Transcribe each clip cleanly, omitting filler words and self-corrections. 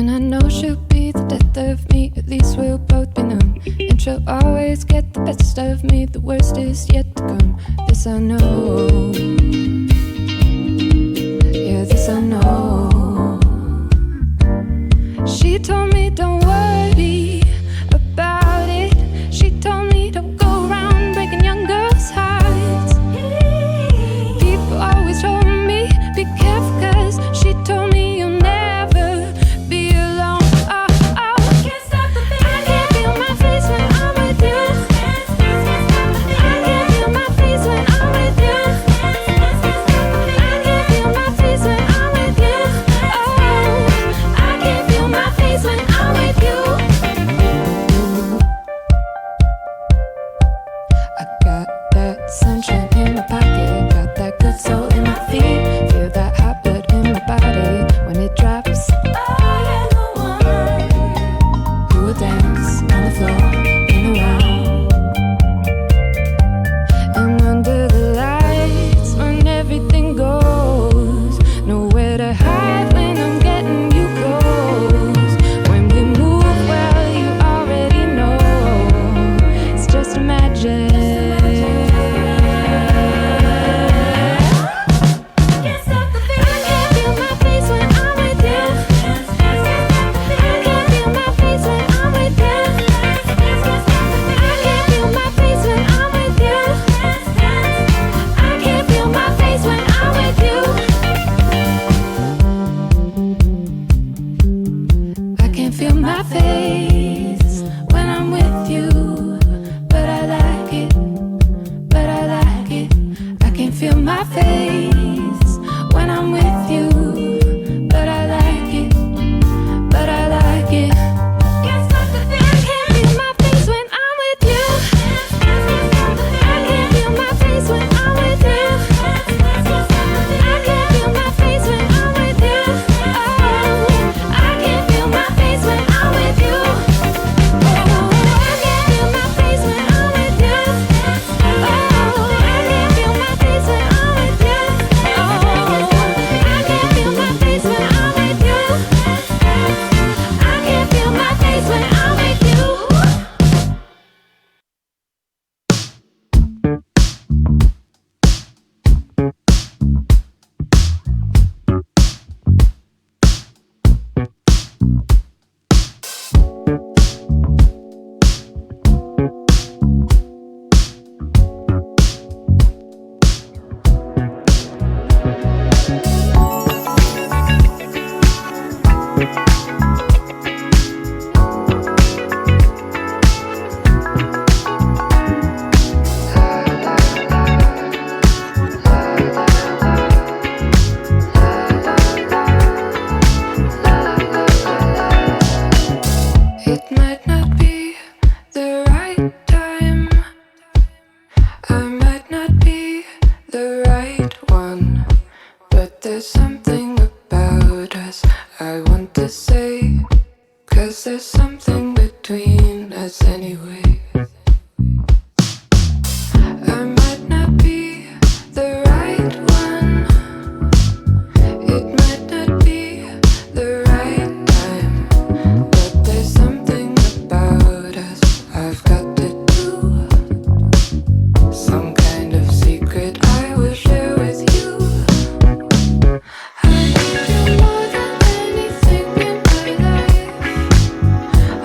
And I know she'll be the death of me, at least we'll both be numb. And she'll always get the best of me, the worst is yet to come. This I know, yeah, this I know. She told me don't worry about it. She told me don't go around breaking young girls' hearts. People always told me be careful, cause she told me you'll never be alone. Oh, oh, I can't stop the feeling. I can't feel my face when I'm with you. I can't feel my face when I'm with you. I can't feel my face when I'm with you. Oh, I can't feel my face when I'm with you. I got that sunshine in my pocket, got that good soul in my feet, feel that hot blood in my body when it drops. I am the one who will dance on the floor in a round. And under the lights when everything goes, nowhere to hide when I'm getting you close. When we move, well, you already know it's just magic. Can't stop the feeling. I can't feel my face when I'm with you. I can't feel my face when I'm with you. I can't feel my face when I'm with you. I can't feel my face when I'm with you. I can't feel my face when I'm with you, but I like it, but I like it. I can't feel my face when I'm with you, but I like it, but I like it. Can't stop the feeling. I can't feel my face when I'm with you. I can't feel my face when I'm with you. I can't feel my face when I'm with you. Oh, I can't feel my face when I'm with you. Oh, I can't feel my face when I'm with you. Oh, I can't feel my face when I'm with you. Oh, I can't feel my face when I'm with you. I can't feel my face when I'm with you. It might not be the right time. I might not be the right one, but there's something about us I want to say, 'cause there's something between us anyway. I might not be the right one. It might not be the right time, but there's something about us I've got to do. Some kind of secret I will share with you. I need you more than anything in my life.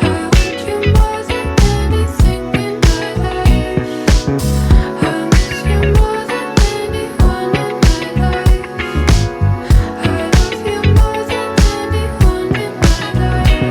I want you more than anything in my life. I miss you more than anyone in my life. I love you more than anyone in my life.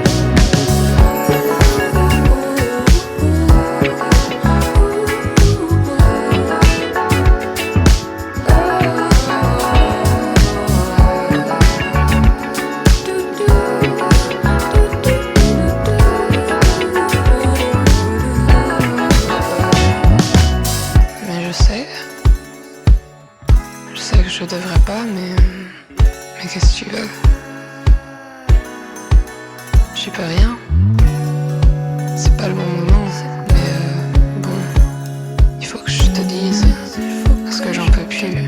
Mais je sais que je devrais pas, mais qu'est-ce que tu veux? J'y peux rien. C'est pas le bon moment, mais bon, il faut que je te dise, parce que j'en peux plus.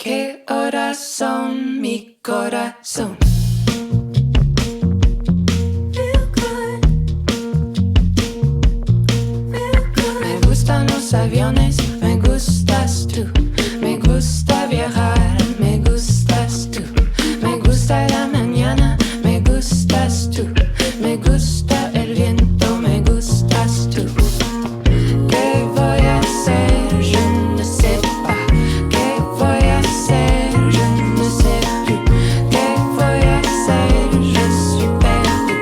qué horas son, mi corazón. Me gustan los aviones, me gustas tú. Me gusta viajar, me gustas tú. Me gusta la mañana, me gustas tú. Me gusta el viento, me gustas tú. ¿Qué voy a hacer? Je ne sais pas. ¿Qué voy a hacer? Je ne sais plus. ¿Qué voy a hacer? Je suis perdu.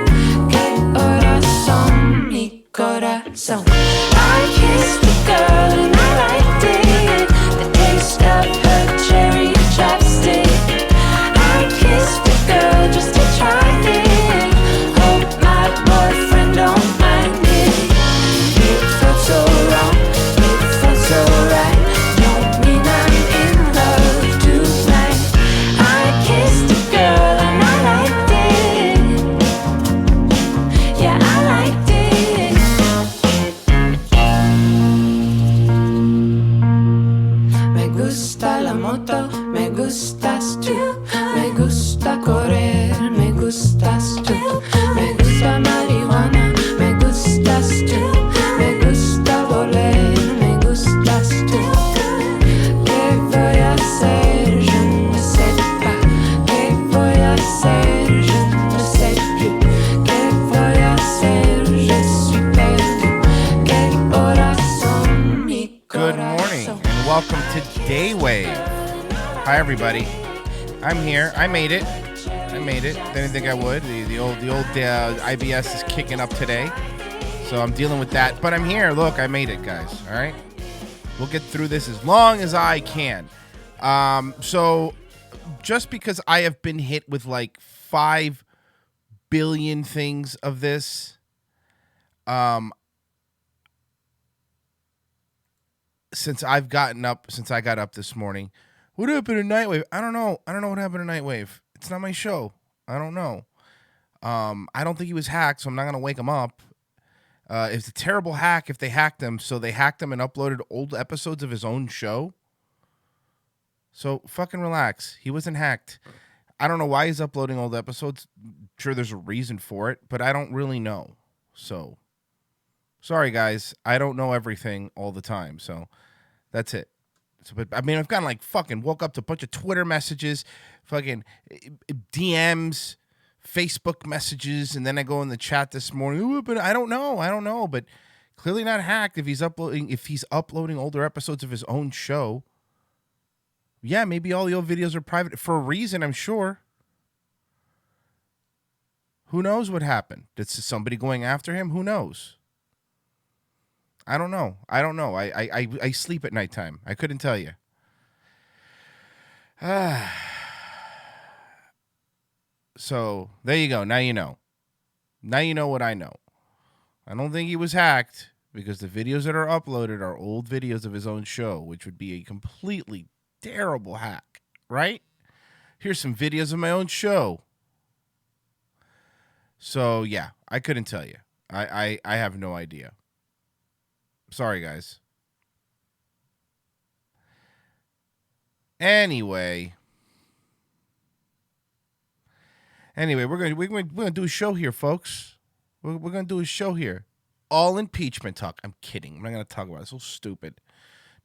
¿Qué horas son, mi corazón? I kissed a girl and I liked it. The taste of her cherry chapstick. I kissed a girl just to try it. Hope my boyfriend don't mind it. It felt so wrong, it felt so right. Don't mean I'm in love tonight. I kissed a girl and I liked it. Yeah, I liked it. Me gusta la moto, me gustas tú. Me gusta correr, me gustas tú. Me gusta marihuana, me gustas tú. Me gusta volar, me gustas tú. ¿Qué voy a hacer? Je ne sais pas. ¿Qué voy a hacer? Je ne sais plus. ¿Qué voy a hacer? Je suis perdu. ¿Qué horas son, mi Good morning corazón? and welcome to Day Wave. Hi everybody, I'm here. I made it. Didn't think I would. The old IBS is kicking up today, so I'm dealing with that. But I'm here. Look, I made it, guys. All right, we'll get through this as long as I can. So just because I have been hit with like 5 billion things of this, since I got up this morning. What happened to Nightwave? I don't know what happened to Nightwave. It's not my show. I don't know. I don't think he was hacked, so I'm not going to wake him up. It's a terrible hack if they hacked him. So they hacked him and uploaded old episodes of his own show. So fucking relax. He wasn't hacked. I don't know why he's uploading old episodes. I'm sure there's a reason for it, but I don't really know. So sorry, guys. I don't know everything all the time. So that's it. So, but I mean, I've gotten like fucking woke up to a bunch of Twitter messages, fucking DMs, Facebook messages, and then I go in the chat this morning. Ooh, but I don't know, but clearly not hacked if he's uploading older episodes of his own show. Yeah, maybe all the old videos are private for a reason, I'm sure. Who knows what happened? Did somebody going after him? Who knows? I don't know. I sleep at nighttime. I couldn't tell you. So there you go. Now you know. Now you know what I know. I don't think he was hacked because the videos that are uploaded are old videos of his own show, which would be a completely terrible hack, right? Here's some videos of my own show. So yeah, I couldn't tell you. I have no idea. Sorry, guys. Anyway, we're gonna do a show here, folks. We're gonna do a show here. All impeachment talk. I'm kidding. I'm not gonna talk about it. It's so stupid.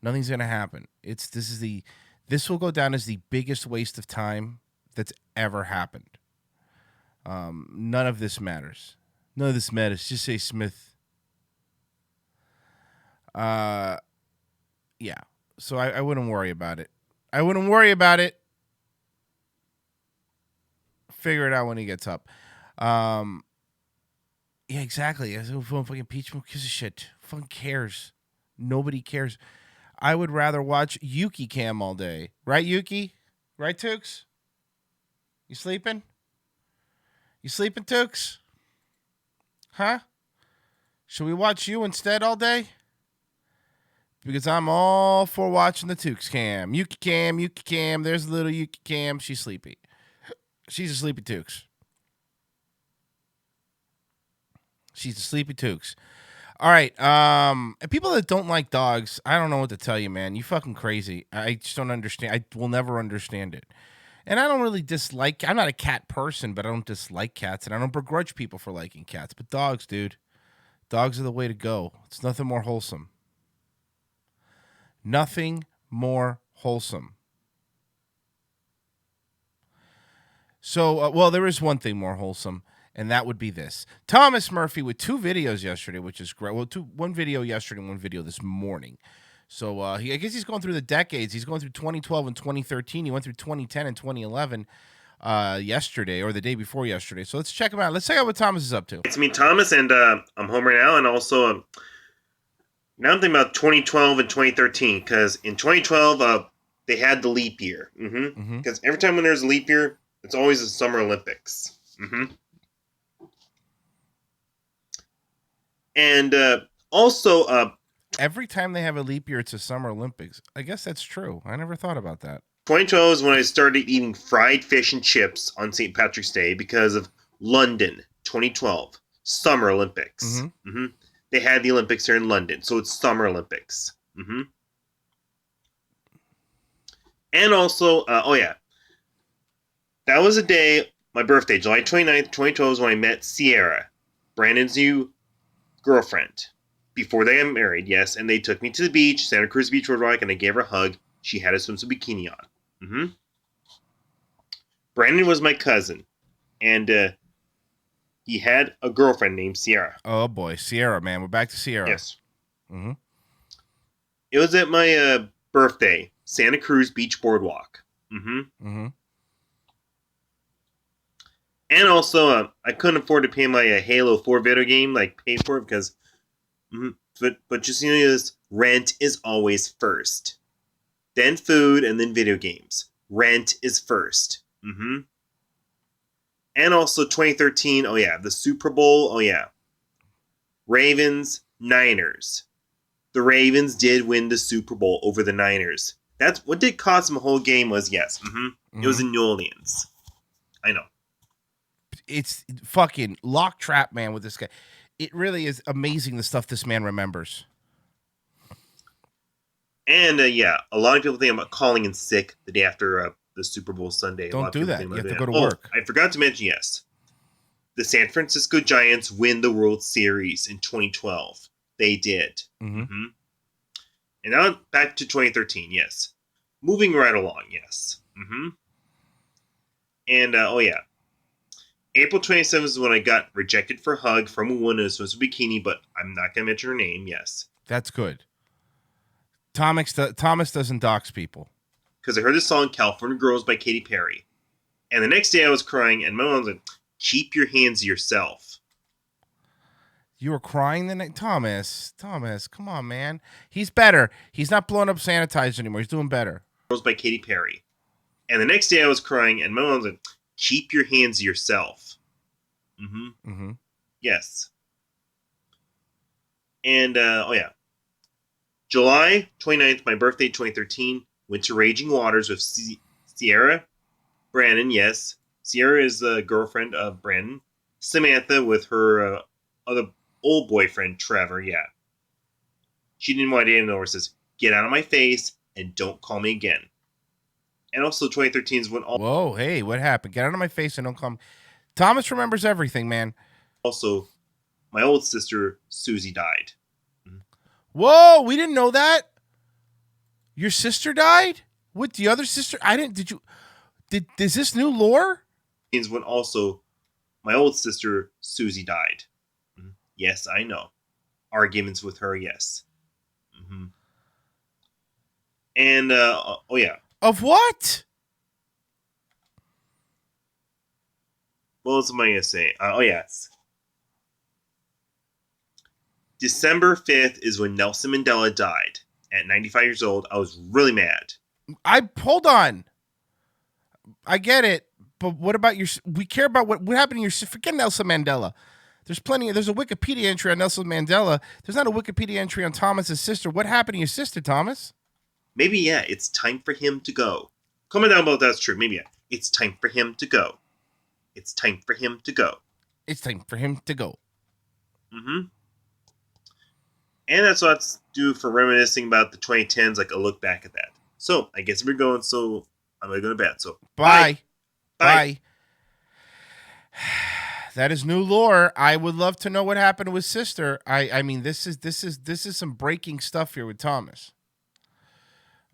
Nothing's gonna happen. This will go down as the biggest waste of time that's ever happened. None of this matters. None of this matters. Just say Smith. Yeah. So I wouldn't worry about it. Figure it out when he gets up. Yeah, exactly. Fucking impeachment. Who gives a shit? Fucking cares. Nobody cares. I would rather watch Yuki Cam all day. Right, Yuki? Right, Tukes? You sleeping? You sleeping, Tukes? Huh? Should we watch you instead all day? Because I'm all for watching the Tukes Cam. Yuki Cam. There's little Yuki Cam. She's sleepy. She's a sleepy Tukes. She's a sleepy Tukes. All right. And people that don't like dogs, I don't know what to tell you, man. You fucking crazy. I just don't understand. I will never understand it. And I don't really dislike. I'm not a cat person, but I don't dislike cats, and I don't begrudge people for liking cats. But dogs, dude, dogs are the way to go. It's nothing more wholesome. Nothing more wholesome. So, well, there is one thing more wholesome, and that would be this. Thomas Murphy with 2 videos yesterday, which is great. Well, one video yesterday and 1 video this morning. So I guess he's going through the decades. He's going through 2012 and 2013. He went through 2010 and 2011 yesterday or the day before yesterday. So let's check him out. Let's check out what Thomas is up to. It's me, Thomas, and I'm home right now. And also, now I'm thinking about 2012 and 2013 because in 2012 they had the leap year. Because every time when there's a leap year, it's always the Summer Olympics. And also, every time they have a leap year, it's a Summer Olympics. I guess that's true. I never thought about that. 2012 is when I started eating fried fish and chips on St. Patrick's Day because of London 2012 Summer Olympics. They had the Olympics here in London, so it's Summer Olympics. And also, that was a day, my birthday, July 29th, 2012 is when I met Sierra, Brandon's new girlfriend. Before they got married, yes, and they took me to the beach, Santa Cruz Beach Boardwalk, and I gave her a hug. She had a swimsuit bikini on. Brandon was my cousin, and he had a girlfriend named Sierra. Oh boy, Sierra, man, we're back to Sierra. Yes. It was at my birthday, Santa Cruz Beach Boardwalk. And also, I couldn't afford to pay my Halo 4 video game, pay for it because, but just you know, this rent is always first. Then food, and then video games. Rent is first. And also 2013, the Super Bowl, Ravens, Niners. The Ravens did win the Super Bowl over the Niners. That's what did cost them a whole game was, yes. It was in New Orleans. I know. It's fucking lock trap, man, with this guy. It really is amazing the stuff this man remembers. And, a lot of people think I'm calling in sick the day after the Super Bowl Sunday. Don't do that. You have to go to work. I forgot to mention, yes. The San Francisco Giants win the World Series in 2012. They did. And now back to 2013, yes. Moving right along, yes. And, April 27th is when I got rejected for a hug from a woman in a swimsuit bikini, but I'm not going to mention her name, yes. That's good. Thomas doesn't dox people. Because I heard the song California Girls by Katy Perry. And the next day I was crying, and my mom was like, keep your hands to yourself. You were crying the night? Thomas, come on, man. He's better. He's not blowing up sanitizer anymore. He's doing better. Girls by Katy Perry. And the next day I was crying, and my mom was like, keep your hands to yourself. Yes. And, July 29th, my birthday, 2013, went to Raging Waters with Sierra, Brandon, yes. Sierra is the girlfriend of Brandon. Samantha with her other old boyfriend, Trevor, yeah. She didn't want to date him, or says, get out of my face and don't call me again. And also 2013 is when all... Whoa, hey, what happened? Get out of my face and don't come... Thomas remembers everything, man. Also, my old sister, Susie, died. Whoa, we didn't know that. Your sister died? What, the other sister? Is this new lore? Is when also my old sister, Susie, died. Yes, I know. Arguments with her, yes. And, Of what? What else am I going to say? Yes. December 5th is when Nelson Mandela died. At 95 years old, I was really mad. Hold on. I get it, but what about we care about what happened to forget Nelson Mandela. There's a Wikipedia entry on Nelson Mandela. There's not a Wikipedia entry on Thomas's sister. What happened to your sister, Thomas? Maybe, it's time for him to go. Comment down below if that's true. Maybe, it's time for him to go. It's time for him to go. It's time for him to go. And that's what to do for reminiscing about the 2010s, like a look back at that. So I guess we're going. So I'm gonna go to bed. So bye. Bye. Bye. That is new lore. I would love to know what happened to his sister. I mean, this is some breaking stuff here with Thomas.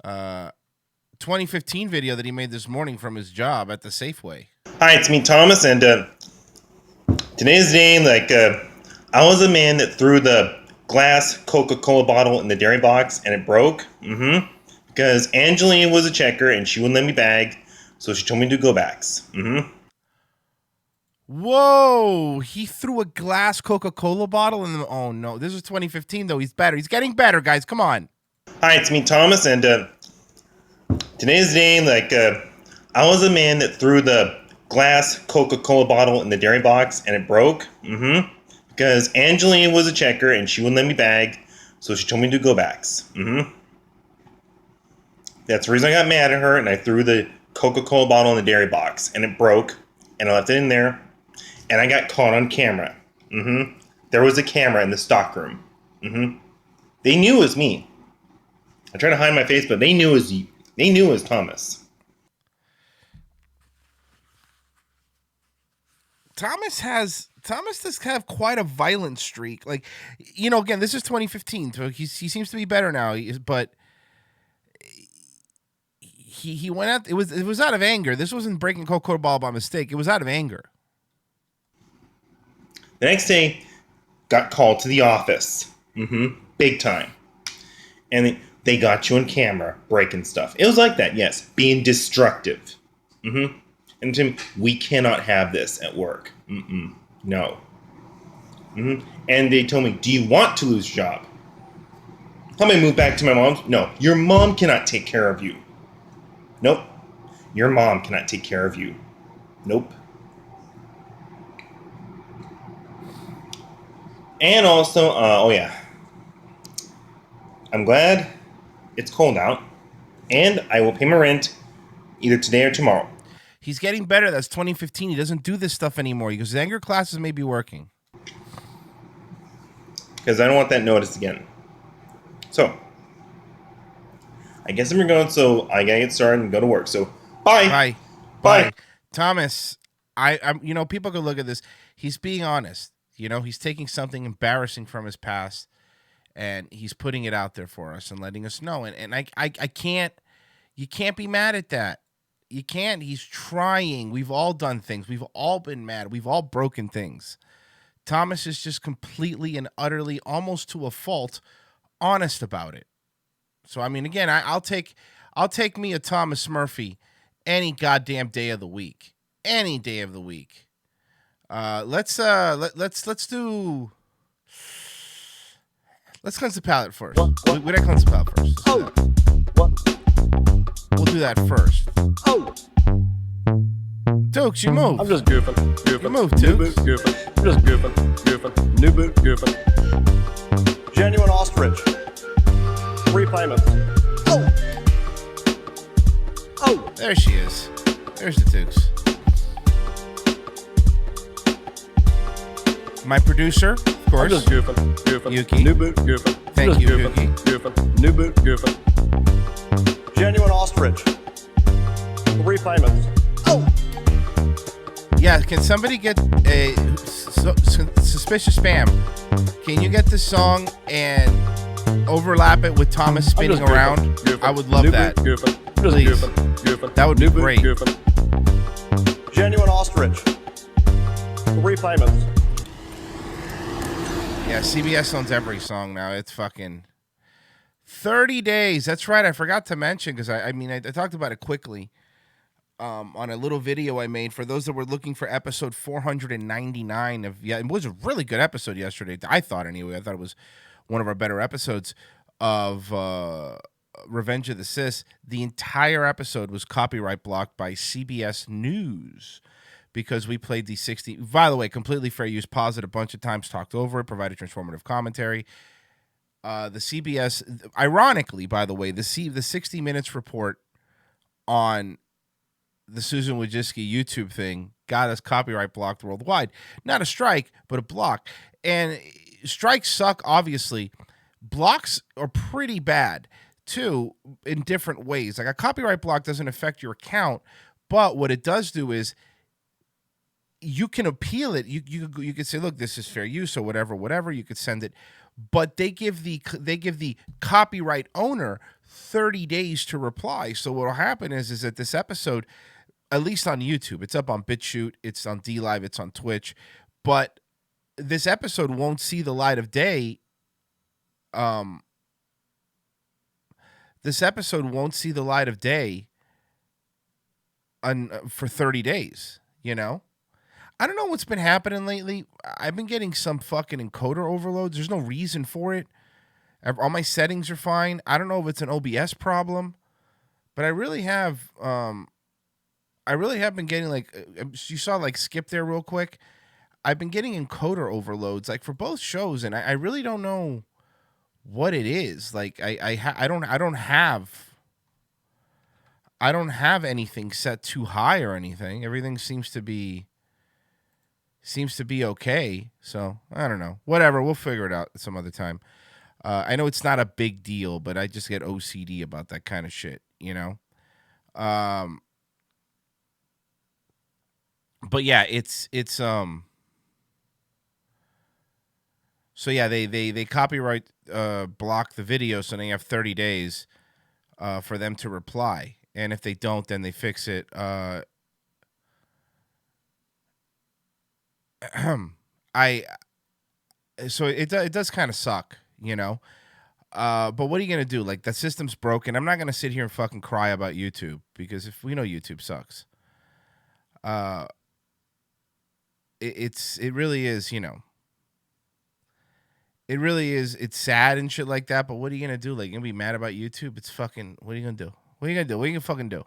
2015 video that he made this morning from his job at the Safeway. Hi, it's me, Thomas, and today's day, I was a man that threw the glass Coca-Cola bottle in the dairy box and it broke. Because Angelina was a checker and she wouldn't let me bag, so she told me to go backs. Whoa! He threw a glass Coca-Cola bottle in the. Oh no! This is 2015 though. He's better. He's getting better, guys. Come on. Hi, it's me, Thomas, and today's day, I was a man that threw the glass Coca-Cola bottle in the dairy box and it broke. Because Angelina was a checker and she wouldn't let me bag, so she told me to go backs. That's the reason I got mad at her, and I threw the Coca-Cola bottle in the dairy box and it broke, and I left it in there, and I got caught on camera. There was a camera in the stockroom. They knew it was me. I tried to hide my face, but they knew it was Thomas. Thomas does have quite a violent streak. Like, again, this is 2015, so he seems to be better now. But he went out. It was out of anger. This wasn't breaking Coca-Cola bottle by mistake. It was out of anger. The next day, got called to the office. Big time. And they got you on camera breaking stuff. It was like that, yes. Being destructive. And Tim, we cannot have this at work. No. And they told me, do you want to lose your job? How about I move back to my mom's? No. Your mom cannot take care of you. Nope. Your mom cannot take care of you. Nope. And also, I'm glad it's cold out, and I will pay my rent either today or tomorrow. He's getting better. That's 2015. He doesn't do this stuff anymore. He goes, his anger classes may be working. Because I don't want that noticed again. So, I guess I'm going, so I gotta get started and go to work. So, bye. Bye. Thomas, I'm people could look at this. He's being honest. He's taking something embarrassing from his past and he's putting it out there for us and letting us know. And I can't, you can't be mad at that. You can't. He's trying. We've all done things. We've all been mad. We've all broken things. Thomas is just completely and utterly, almost to a fault, honest about it. So, I mean, again, I'll take me a Thomas Murphy any goddamn day of the week. Any day of the week. Let's cleanse the palate first. We gotta cleanse the palate first. We'll do that first. Dukes, you move. I'm just goofing. You move, Dukes. Goofing. I'm just goofing. New boot, goofing. Genuine ostrich. 3 payments. There she is. There's the Dukes. My producer, of course. I'm just goofing. Yuki. New boot, goofing. Thank you, goofing. Yuki. Goofing. New boot, goofing. Genuine ostrich. 3 payments. Yeah, can somebody get a suspicious spam? Can you get this song and overlap it with Thomas spinning around? Goofing. I would love New that. Boot, goofing. Just Please. Goofing. That would be New boot, great. Goofing. Genuine ostrich. 3 payments. Yeah, CBS owns every song now. It's fucking 30 days. That's right. I forgot to mention because I talked about it quickly on a little video I made for those that were looking for episode 499 of. Yeah, it was a really good episode yesterday. I thought anyway. I thought it was one of our better episodes of Revenge of the Sis. The entire episode was copyright blocked by CBS News. Because we played the 60, by the way, completely fair use, paused it a bunch of times, talked over it, provided transformative commentary. The CBS, ironically, by the way, the 60 Minutes report on the Susan Wojcicki YouTube thing got us copyright blocked worldwide. Not a strike, but a block. And strikes suck, obviously, blocks are pretty bad too in different ways. Like a copyright block doesn't affect your account, but what it does do is you can appeal it. You could say, look, this is fair use or whatever. You could send it, but they give the copyright owner 30 days to reply. So what will happen is that this episode, at least on YouTube, it's up on BitChute, it's on DLive, it's on Twitch, but this episode won't see the light of day. This episode won't see the light of day for 30 days, you know? I don't know what's been happening lately. I've been getting some fucking encoder overloads. There's no reason for it. All my settings are fine. I don't know if it's an OBS problem, but I really have been getting like, you saw like skip there real quick. I've been getting encoder overloads like for both shows, and I really don't know what it is. Like I don't have anything set too high or anything. Everything seems to be okay. So I don't know. Whatever. We'll figure it out some other time. I know it's not a big deal, but I just get OCD about that kind of shit, you know? But yeah, it's so yeah, they copyright block the video, so they have 30 days for them to reply. And if they don't, then they fix it. So it does kind of suck, you know. But what are you gonna do? Like the system's broken. I'm not gonna sit here and fucking cry about YouTube because if we know YouTube sucks. It really is, you know. It really is. It's sad and shit like that. But what are you gonna do? Like, you gonna be mad about YouTube? It's fucking. What are you gonna do? What are you gonna do? What are you gonna fucking do?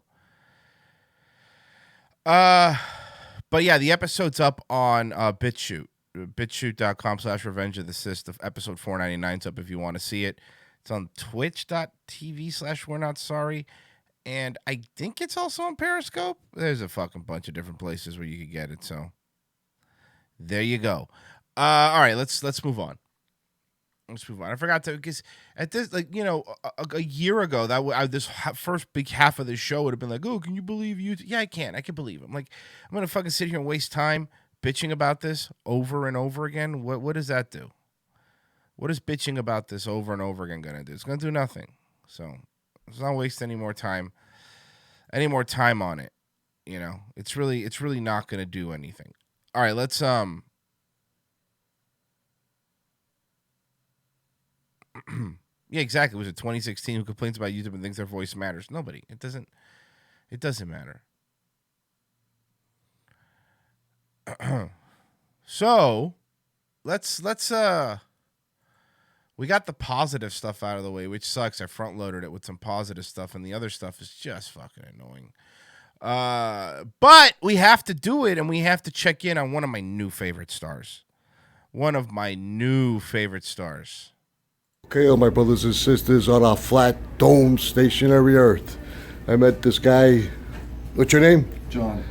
But yeah, the episode's up on BitChute. BitChute.com/Revenge of the Sith. Episode 499's up if you want to see it. It's on Twitch.tv/We're Not Sorry. And I think it's also on Periscope. There's a fucking bunch of different places where you could get it. So there you go. All right, let's move on. Let's move on. I forgot to, because at this, like, you know, a year ago, this first big half of the show would have been like, oh, can you believe you? Yeah, I can. I can believe it. I'm like, I'm going to fucking sit here and waste time bitching about this over and over again. What does that do? What is bitching about this over and over again going to do? It's going to do nothing. So let's not waste any more time on it. You know, it's really not going to do anything. All right, let's, yeah, exactly. Was it 2016 who complains about YouTube and thinks their voice matters? Nobody. It doesn't matter. So let's we got the positive stuff out of the way, which sucks. I front loaded it with some positive stuff, and the other stuff is just fucking annoying. But we have to do it, and we have to check in on one of my new favorite stars. Okay, all my brothers and sisters on our flat, dome, stationary Earth. I met this guy. What's your name? John.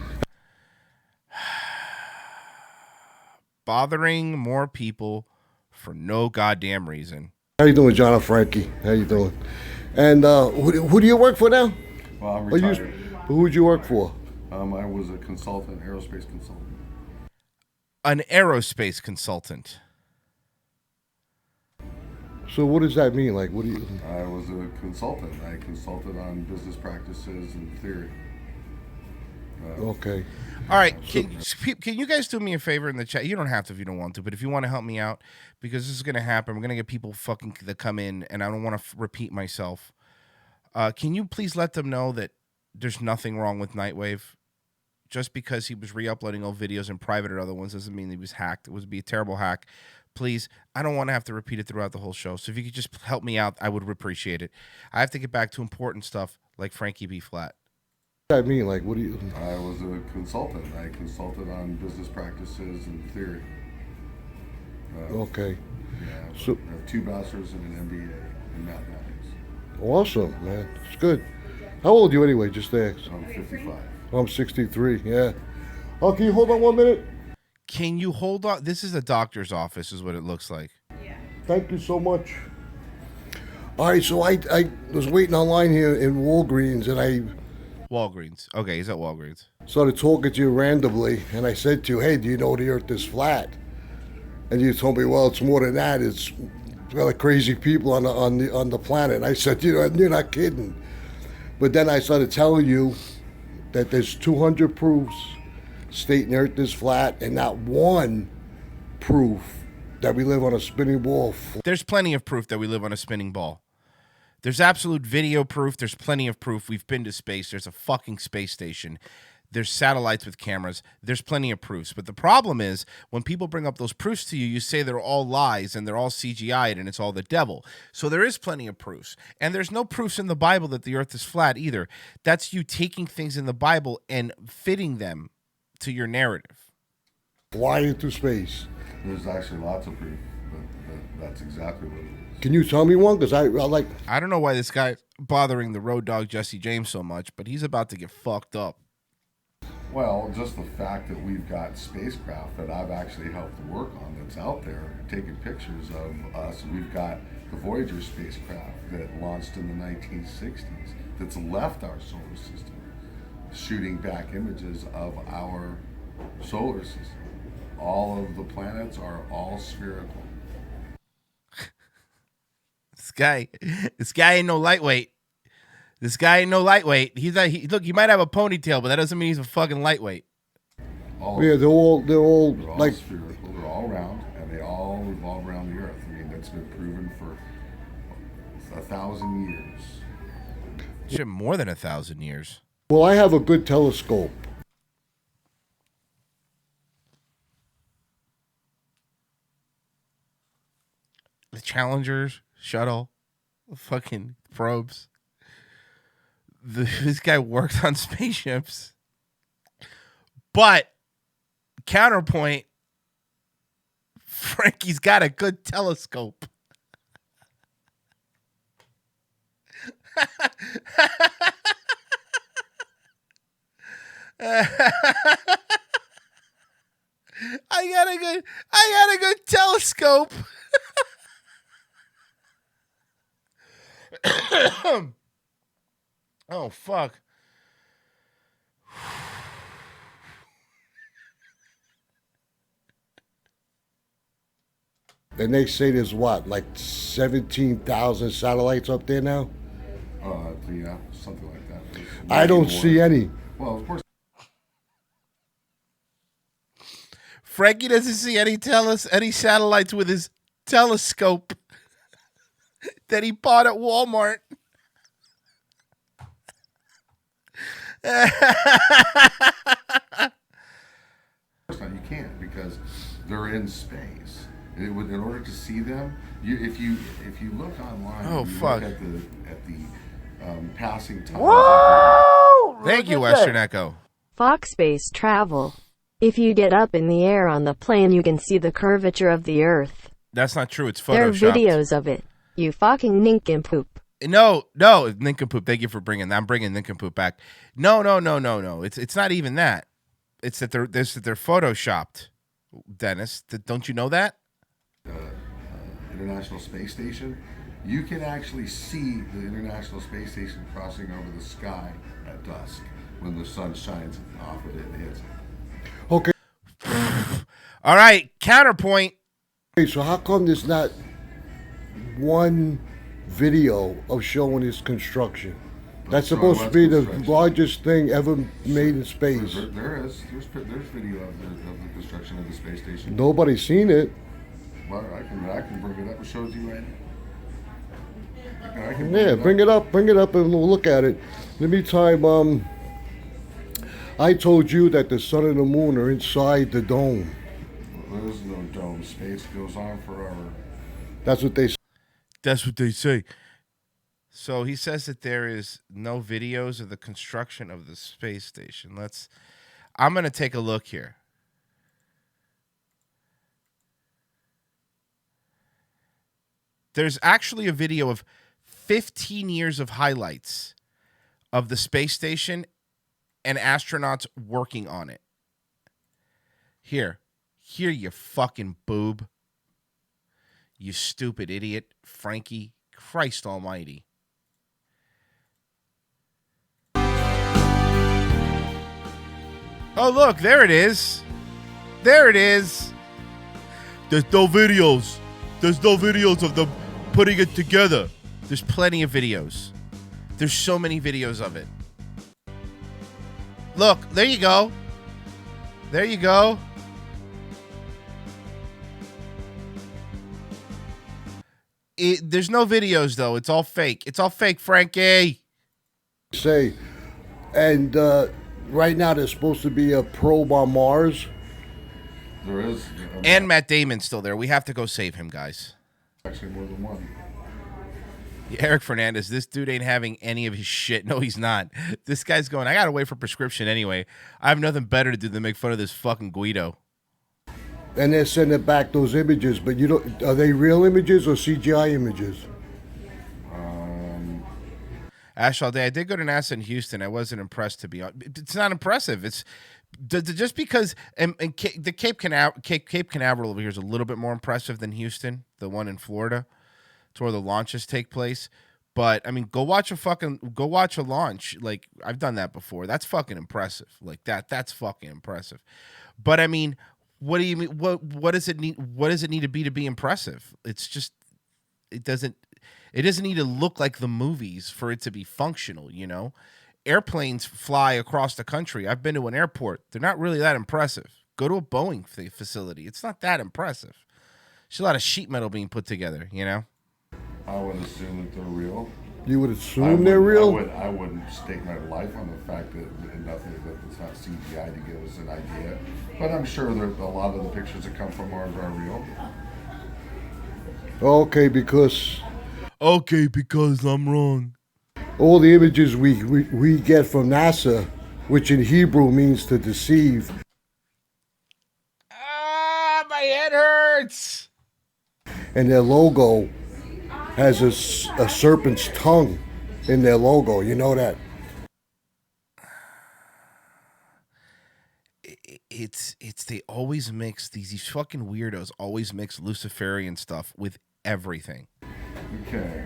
Bothering more people for no goddamn reason. How you doing, John? I'm Frankie. How you doing? And who do you work for now? Well, I'm retired. Who would you work for? I was a consultant, aerospace consultant. An aerospace consultant. So what does that mean? Like, what do you... I was a consultant. I consulted on business practices and theory. Okay. All right. Can you guys do me a favor in the chat? You don't have to if you don't want to, but if you want to help me out, because this is going to happen, we're going to get people fucking that come in, and I don't want to repeat myself. Can you please let them know that there's nothing wrong with Nightwave? Just because he was re-uploading old videos in private or other ones doesn't mean he was hacked. It would be a terrible hack. Please, I don't want to have to repeat it throughout the whole show. So if you could just help me out, I would appreciate it. I have to get back to important stuff like Frankie B. Flat. What does that mean? Like, what do you... I was a consultant. I consulted on business practices and theory. Okay. Yeah, So, I have 2 bachelors and an MBA in mathematics. awesome, man. It's good. How old are you anyway? Just ask. I'm 55. I'm 63, yeah. Oh, can you hold on 1 minute? Can you hold on? This is a doctor's office is what it looks like. Thank you so much. All right, so I was waiting online here in Walgreens, and I Walgreens. Okay, he's at Walgreens. started talking to you randomly, and I said to you, hey, do you know the earth is flat? And you told me, well, it's more than that. It's other crazy people on the planet. And I said, you're not kidding. But then I started telling you that there's 200 proofs stating the earth is flat, and not one proof that we live on a spinning ball. There's plenty of proof that we live on a spinning ball. There's absolute video proof. There's plenty of proof. We've been to space. There's a fucking space station. There's satellites with cameras. There's plenty of proofs. But the problem is when people bring up those proofs to you, you say they're all lies and they're all CGI'd and it's all the devil. So there is plenty of proofs. And there's no proofs in the Bible that the earth is flat either. That's you taking things in the Bible and fitting them to your narrative. Fly into space. There's actually lots of proof that's exactly what it is. Can you tell me one? Because I like. I don't know why this guy's bothering the road dog Jesse James so much, but he's about to get fucked up. Well, just the fact that we've got spacecraft that I've actually helped work on that's out there, taking pictures of us. We've got the Voyager spacecraft that launched in the 1960s that's left our solar system, shooting back images of our solar system. All of the planets are all spherical. This guy ain't no lightweight. This guy ain't no lightweight. Look, he might have a ponytail, but that doesn't mean he's a fucking lightweight. Yeah, they're all like spherical. They're all round, and they all revolve around the Earth. I mean, that's been proven for 1,000 years. Shit, more than 1,000 years. Well, I have a good telescope. The Challengers shuttle, fucking probes. This guy worked on spaceships. But counterpoint, Frankie's got a good telescope. I got a good telescope. Oh fuck. And they say there's what, like 17,000 satellites up there now? Yeah, something like that. I don't see any. Well, of course. Frankie doesn't see any satellites with his telescope that he bought at Walmart. You can't, because they're in space. In order to see them, if you look online, Oh, you fuck. look at the passing times. Thank you, Western Echo. Fox space travel. If you get up in the air on the plane, you can see the curvature of the Earth. That's not true. It's There are photoshopped. videos of it. You fucking nincompoop. No, nincompoop. Thank you for I'm bringing nincompoop back. No. It's not even that. It's that they're photoshopped. Dennis, don't you know that? International Space Station. You can actually see the International Space Station crossing over the sky at dusk when the sun shines off of it and hits it. Okay, All right. Counterpoint. so how come there's not one video of showing its construction? That's supposed to be the largest thing ever made in space. There's video of the construction of the space station. Nobody's seen it. Well, I can bring it up and show it to you right now. I can Yeah, bring it up, and we'll look at it. In the meantime, I told you that the sun and the moon are inside the dome. There is no dome. Space goes on forever. That's what they say. That's what they say. So he says that there is no videos of the construction of the space station. I'm going to take a look here. There's actually a video of 15 years of highlights of the space station and astronauts working on it. Here, you fucking boob. You stupid idiot, Frankie Christ almighty. Oh, look, there it is. There it is. There's no videos. There's no videos of them putting it together. There's plenty of videos. There's so many videos of it. Look, there you go. There you go. There's no videos, though. It's all fake. It's all fake, Frankie. Say, and right now there's supposed to be a probe on Mars. There is. And Matt Damon's still there. We have to go save him, guys. Actually, more than one. Eric Fernandez, this dude ain't having any of his shit. No, he's not. This guy's going, I gotta wait for prescription anyway. I have nothing better to do than make fun of this fucking Guido. And they're sending back those images, but you don't. Are they real images or CGI images? Ash all day. I did go to NASA in Houston. I wasn't impressed, to be honest. It's not impressive. It's just because the Cape Canaveral over here is a little bit more impressive than Houston, the one in Florida. It's where the launches take place. But I mean, go watch a launch. Like, I've done that before. That's fucking impressive. Like that's fucking impressive. But I mean, what do you mean? What does it need? What does it need to be impressive? It's just it doesn't need to look like the movies for it to be functional. You know, airplanes fly across the country. I've been to an airport. They're not really that impressive. Go to a Boeing facility. It's not that impressive. There's a lot of sheet metal being put together. You know. I would assume that they're real. You would assume they're real? I wouldn't stake my life on the fact that it's not CGI to give us an idea. But I'm sure that a lot of the pictures that come from Mars are real. Okay, because I'm wrong. all the images we get from NASA, which in Hebrew means to deceive. Ah, my head hurts. And their logo has a serpent's tongue in their logo. You know that? It's they always mix these fucking weirdos always mix Luciferian stuff with everything. Okay.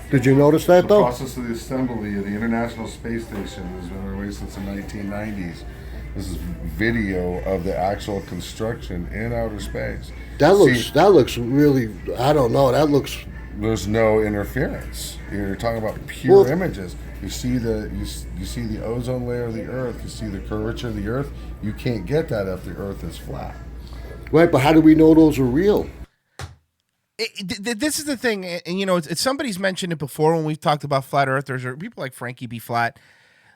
Did you notice that The though? process of the assembly of the International Space Station has been underway since the 1990s. This is video of the actual construction in outer space. That looks really. I don't know. That looks. There's no interference. You're talking about pure images. You see the ozone layer of the Earth. You see the curvature of the Earth. You can't get that if the Earth is flat. Right, but how do we know those are real? This is the thing, and you know, it's somebody's mentioned it before when we've talked about flat earthers or people like Frankie B. Flat.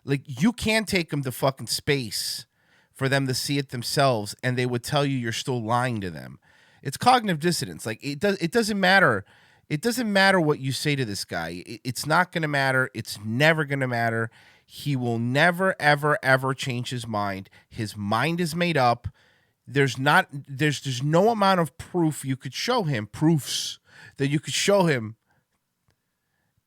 Like, you can take them to fucking space for them to see it themselves, and they would tell you you're still lying to them. It's cognitive dissonance. Like, it doesn't matter. It doesn't matter what you say to this guy. It's not going to matter. It's never going to matter. He will never, ever, ever change his mind. His mind is made up. There's no amount of proof you could show him, proofs that you could show him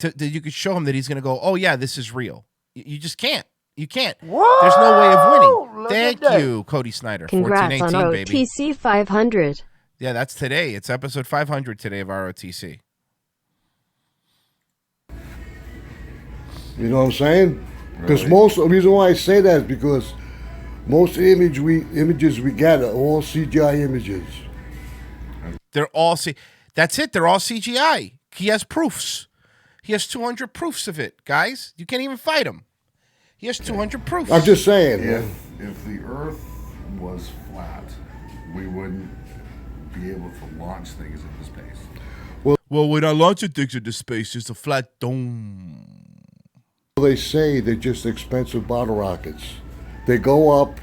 that he's going to go, oh yeah, this is real. You just can't. You can't. Whoa! There's no way of winning. Thank you, Cody Snyder. Congrats on 1418, OTC 500. Yeah, that's today. It's episode 500 today of ROTC. You know what I'm saying? Because the reason why I say that is because most images we get are all CGI images. They're all that's it. They're all CGI. He has proofs. He has 200 proofs of it, guys. You can't even fight him. He has 200 proofs. I'm just saying. If the Earth was flat, we wouldn't be able to launch things into space. Well, we're not launching things into space. It's a flat dome. They say they're just expensive bottle rockets. They go up.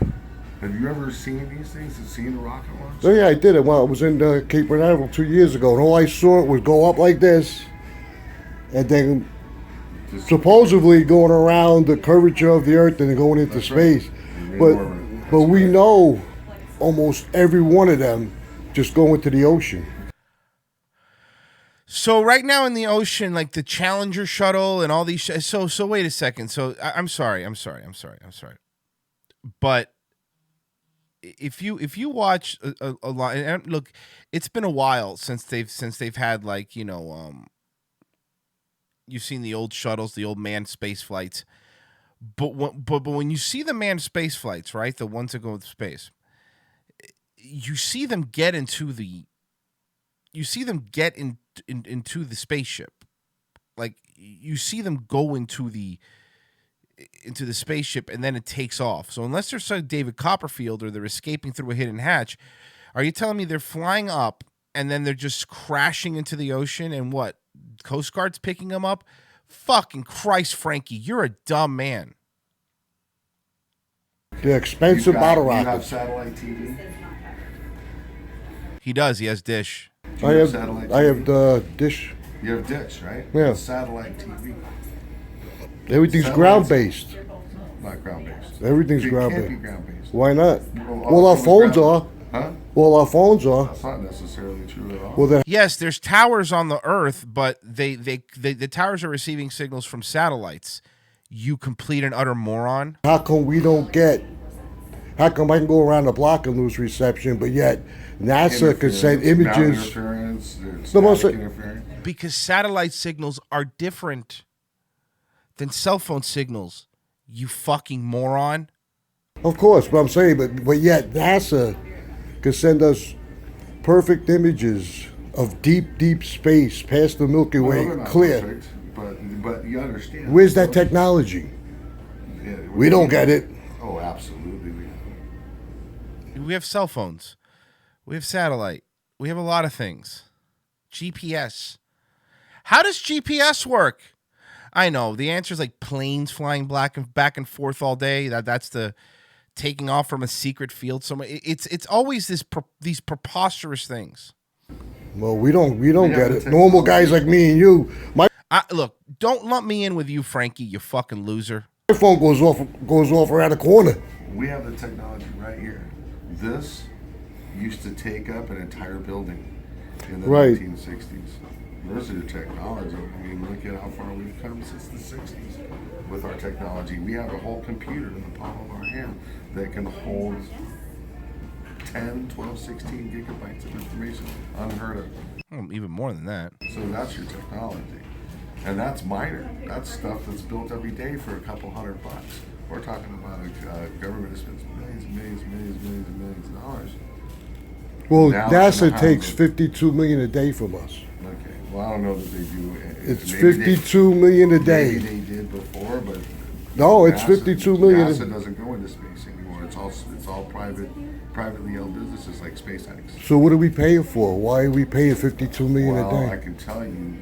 Have you ever seen these things? Have you seen a rocket launch? Oh yeah, I did it. Well, I was in Cape Canaveral 2 years ago, and all I saw was go up like this, and then supposedly going around the curvature of the Earth and then going into space. Right. But we know almost every one of them just go into the ocean. So right now in the ocean, like the Challenger shuttle and all these. So wait a second. So I'm sorry. But if you watch a lot, and look, it's been a while since they've had like, you know, you've seen the old shuttles, the old manned space flights. But when you see the manned space flights, right, the ones that go into space, you see them get into the into the spaceship. Like you see them go into the spaceship and then it takes off. So unless they're like David Copperfield or they're escaping through a hidden hatch, are you telling me they're flying up and then they're just crashing into the ocean and what? Coast Guard's picking them up? Fucking Christ, Frankie, you're a dumb man. They're expensive bottle You have rockets. satellite TV? He does. He has Dish. Do you have satellite I have TV? the dish. You have Dish, right? Yeah. It's satellite TV. Everything's Satellites- ground based. Not ground based. Everything's It ground can't be based. ground based. Why not? Well, Well, our also phones ground- are. Huh? Well, our phones are. That's not necessarily true at all. Well, then Yes, there's towers on the Earth, but the towers are receiving signals from satellites. You complete and utter moron. how come we don't get? How come I can go around the block and lose reception, but yet NASA can send Interference, images? interference, there's No, but static also- interference. Because satellite signals are different than cell phone signals. You fucking moron. Of course, but I'm saying, but yet NASA can send us perfect images of deep space past the Milky Well, Way, they're not clear. perfect, but you understand. Where's that technology? Yeah, We don't get it. Oh, absolutely. We have cell phones. We have satellite. We have a lot of things. GPS. How does GPS work? I know the answer is like planes flying back and forth all day. That's the taking off from a secret field somewhere. It's always these preposterous things. Well, we don't get the it. Normal guys like me and you, my Look, don't lump me in with you, Frankie. You fucking loser. phone goes off around the corner. We have the technology right here. This used to take up an entire building in the Right. 1960s. There's your technology. I mean, look at how far we've come since the 60s with our technology. We have a whole computer in the palm of our hand that can hold 10, 12, 16 gigabytes of information. Unheard of. Even more than that. So that's your technology. And that's minor. That's stuff that's built every day for a couple $100. We're talking about a government that spends millions and millions of dollars. Well, Now NASA it's takes gonna have 52 million a day from us. Okay. Well, I don't know that they do. It's Maybe 52 million a day. Maybe they did before, but No, it's 52 million. NASA doesn't go into space anymore. It's all privately held businesses like SpaceX. So what are we paying for? Why are we paying 52 million Well, a I day? can tell you.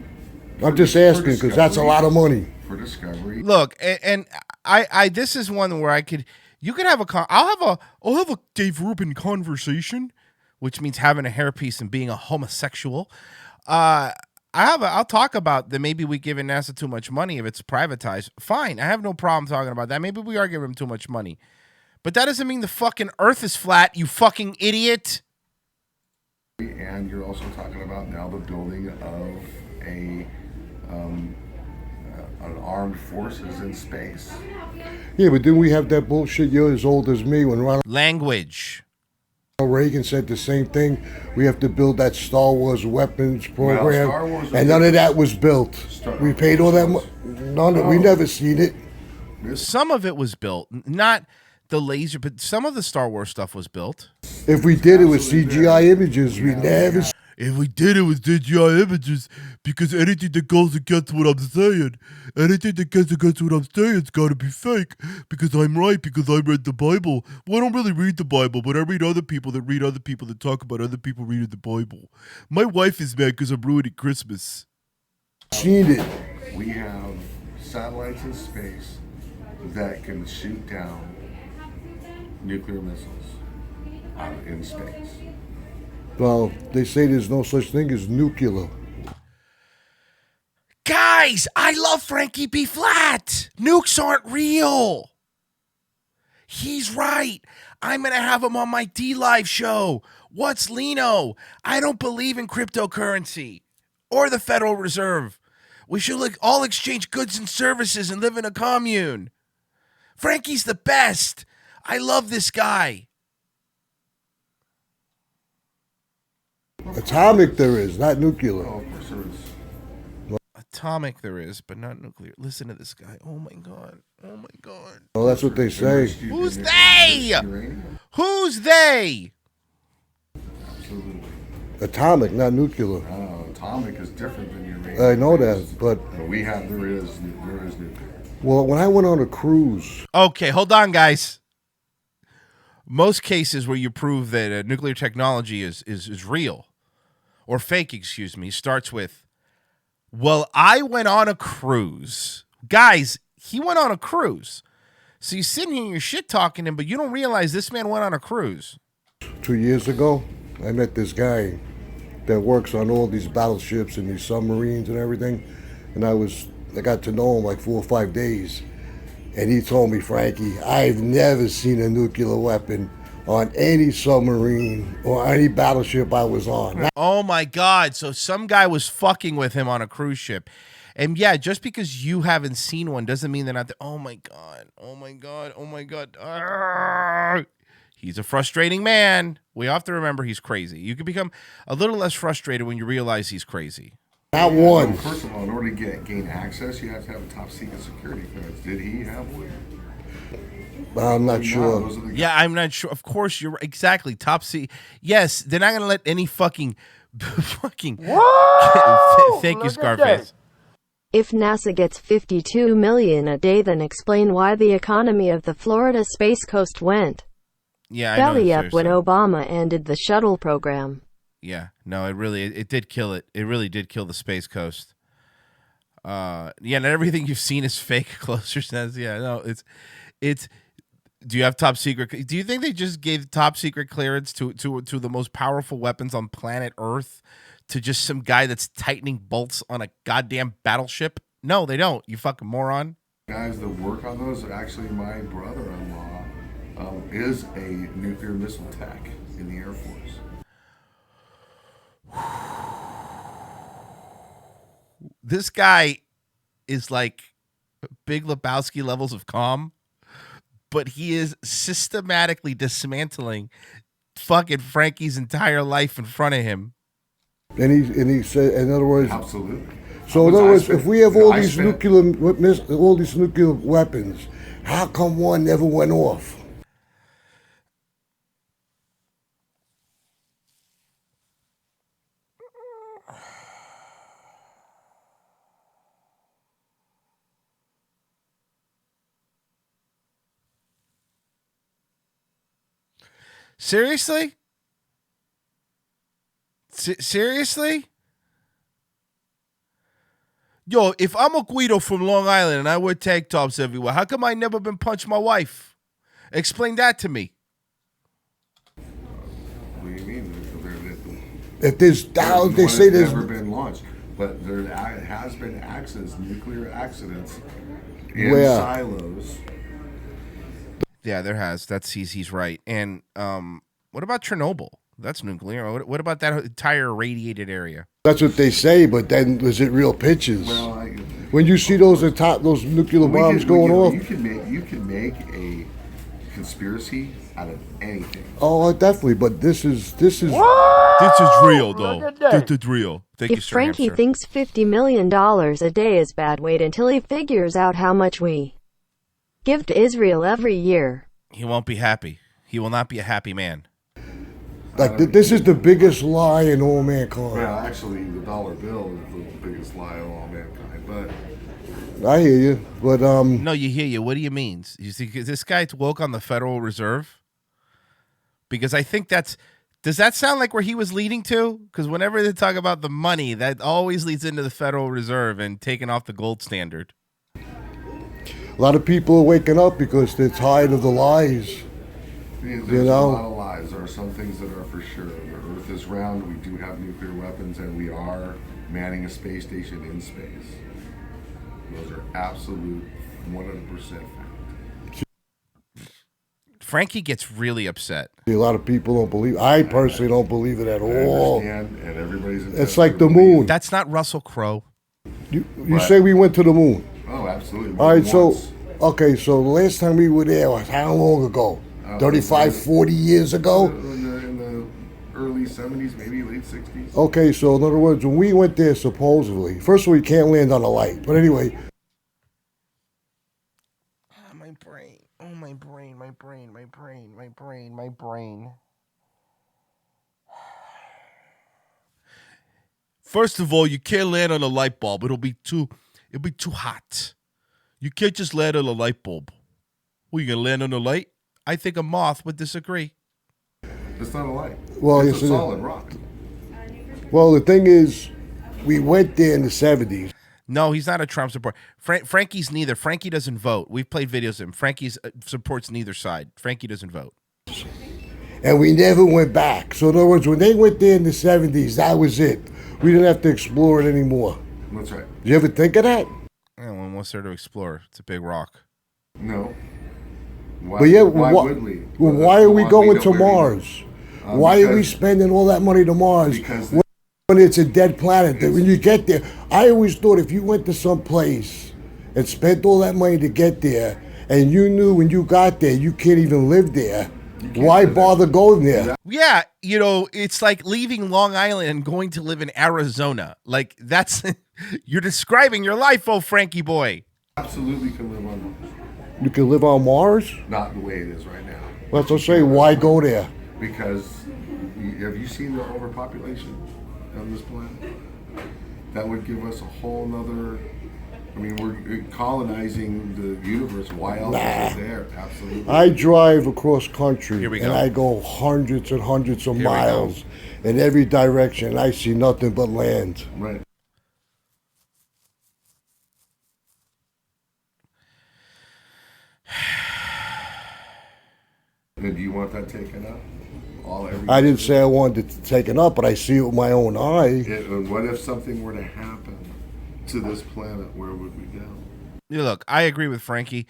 I'm just asking because that's a lot of money. For discovery. Look, and I this is one where you could have I'll have a Dave Rubin conversation, which means having a hairpiece and being a homosexual. I'll talk about that. Maybe we giving NASA too much money if it's privatized. Fine, I have no problem talking about that. Maybe we are giving them too much money, but that doesn't mean the fucking Earth is flat. You fucking idiot. And you're also talking about now the building of an armed forces in space. Yeah, but didn't we have that bullshit? You're as old as me when Ronald Language. Reagan said the same thing. We have to build that Star Wars weapons program, Star Wars and none of that was built. We paid all that money. We never seen it. Some of it was built, not the laser, but some of the Star Wars stuff was built. If we did it with CGI images, we never. If we did it with CGI images, because anything that goes against what I'm saying, it's got to be fake, because I'm right, because I read the Bible. Well, I don't really read the Bible, but I read other people that read other people that talk about other people reading the Bible. My wife is mad because I'm ruining Christmas. Seen it. We have satellites in space that can shoot down nuclear missiles in space. Well, they say there's no such thing as nuclear. Guys, I love Frankie B. Flat. Nukes aren't real. He's right. I'm going to have him on my D-Live show. What's Lino? I don't believe in cryptocurrency or the Federal Reserve. We should all exchange goods and services and live in a commune. Frankie's the best. I love this guy. Atomic there is, not nuclear. Oh, of course there is. atomic there is, but not nuclear. Listen to this guy. Oh my god. Oh my god. Well, that's what they say. Who's they? Who's they? Absolutely. Atomic, not nuclear. Atomic is different than uranium. I know that, but There is nuclear. well, when I went on a cruise, Okay, hold on, guys. Most cases where you prove that nuclear technology is real or fake, excuse me, starts with, well, I went on a cruise. Guys, he went on a cruise. So you're sitting here and you're shit talking him, but you don't realize this man went on a cruise. 2 years ago, I met this guy that works on all these battleships and these submarines and everything, and I got to know him like 4 or 5 days, and he told me, Frankie, I've never seen a nuclear weapon on any submarine or any battleship I was on. Oh my God. So some guy was fucking with him on a cruise ship. And yeah, just because you haven't seen one doesn't mean they're not there. Oh my God. Oh my God. Oh my God. Arrgh. He's a frustrating man. We have to remember he's crazy. You can become a little less frustrated when you realize he's crazy. Not one. Well, first of all, in order to gain access, you have to have a top secret security clearance. Did he have one? I'm not sure. Yeah, I'm not sure. Of course, you're exactly top C. Yes, they're not gonna let any fucking. Thank you, Scarface. If NASA gets $52 million a day, then explain why the economy of the Florida Space Coast went Yeah, I know belly what up you're when saying. Obama ended the shuttle program. Yeah, no, it did kill it. It really did kill the Space Coast. Yeah, not everything you've seen is fake. Closer says, yeah, no, it's. Do you have top secret? Do you think they just gave top secret clearance to the most powerful weapons on planet Earth to just some guy that's tightening bolts on a goddamn battleship? No, they don't. You fucking moron. Guys that work on those, actually, my brother-in-law is a nuclear missile tech in the Air Force. This guy is like Big Lebowski levels of calm, but he is systematically dismantling fucking Frankie's entire life in front of him. And he said, in other words, Absolutely. so in other words, if we have all these nuclear weapons, how come one never went off? Seriously? Seriously? Yo, if I'm a Guido from Long Island and I wear tank tops everywhere, how come I never been punched my wife? Explain that to me. What do you mean? If there's down, they say there's never been launched, but there has been accidents, nuclear accidents in Where? silos. Yeah, there has. That's he's right. And what about Chernobyl? That's nuclear. What about that entire irradiated area? That's what they say, but then is it real pictures? Well, When you see those nuclear bombs going off, you can make a conspiracy out of anything. oh, definitely. But this is This is real, though. This is real. Thank you, If Sir Frankie Hamster. thinks $50 million a day is bad, wait until he figures out how much we give to Israel every year. He won't be happy. He will not be a happy man. like this is the biggest lie in all mankind. Well, actually, the dollar bill is the biggest lie of all mankind. But I hear you, but No, you hear you. What do you mean? You see, this guy woke on the Federal Reserve? Because I think does that sound like where he was leading to? Because whenever they talk about the money, that always leads into the Federal Reserve and taking off the gold standard. a lot of people are waking up because they're tired of the lies. there's You a know? lot of lies. There are some things that are for sure. The Earth is round. We do have nuclear weapons, and we are manning a space station in space. Those are absolute 100% fact. Frankie gets really upset. A lot of people don't believe. I personally don't believe it at I all. understand, and everybody's It's like the moon. That's not Russell Crowe. You say we went to the moon. Oh, absolutely. All right, so Once. okay, so the last time we were there was how long ago? 35, 40 years ago? In the early 70s, maybe late 60s. Okay, so in other words, when we went there, supposedly, first of all, you can't land on a light. But anyway, My brain. Oh, my brain, my brain, my brain, my brain, my brain. First of all, you can't land on a light bulb. It'll be too hot. You can't just land on a light bulb. Well, you gonna land on a light? I think a moth would disagree. It's not a light. Well, it's yes, a it is. solid rock. Well, the thing is, we went there in the 70s. No, he's not a Trump supporter. Frankie's neither. Frankie doesn't vote. We've played videos of him. Frankie supports neither side. Frankie doesn't vote. And we never went back. So in other words, when they went there in the 70s, that was it. We didn't have to explore it anymore. That's right. Did you ever think of that? Yeah, well, what's there to explore? It's a big rock. No. Why, But yeah, why would we? Well, why are we Why going know to where we go? Mars? Why are we Because- spending all that money to Mars Because when it's a dead planet? That when you get there, I always thought if you went to some place and spent all that money to get there, and you knew when you got there you can't even live there, why live there. bother going there? Yeah, you know, it's like leaving Long Island and going to live in Arizona. Like, that's, you're describing your life, oh, Frankie boy. absolutely can live on Mars. You can live on Mars? Not the way it is right now. That's what I say. Why go there? Because have you seen the overpopulation on this planet? That would give us a whole nother. I mean, we're colonizing the universe. Why else is it there? Absolutely. I drive across country Here we and go. I go hundreds and hundreds of Here we go. miles in every direction. And I see nothing but land. Right. And do you want that taken up? I didn't say I wanted to take it up, but I see it with my own eye. And what if something were to happen to this planet? Where would we go? Yeah, look, I agree with Frankie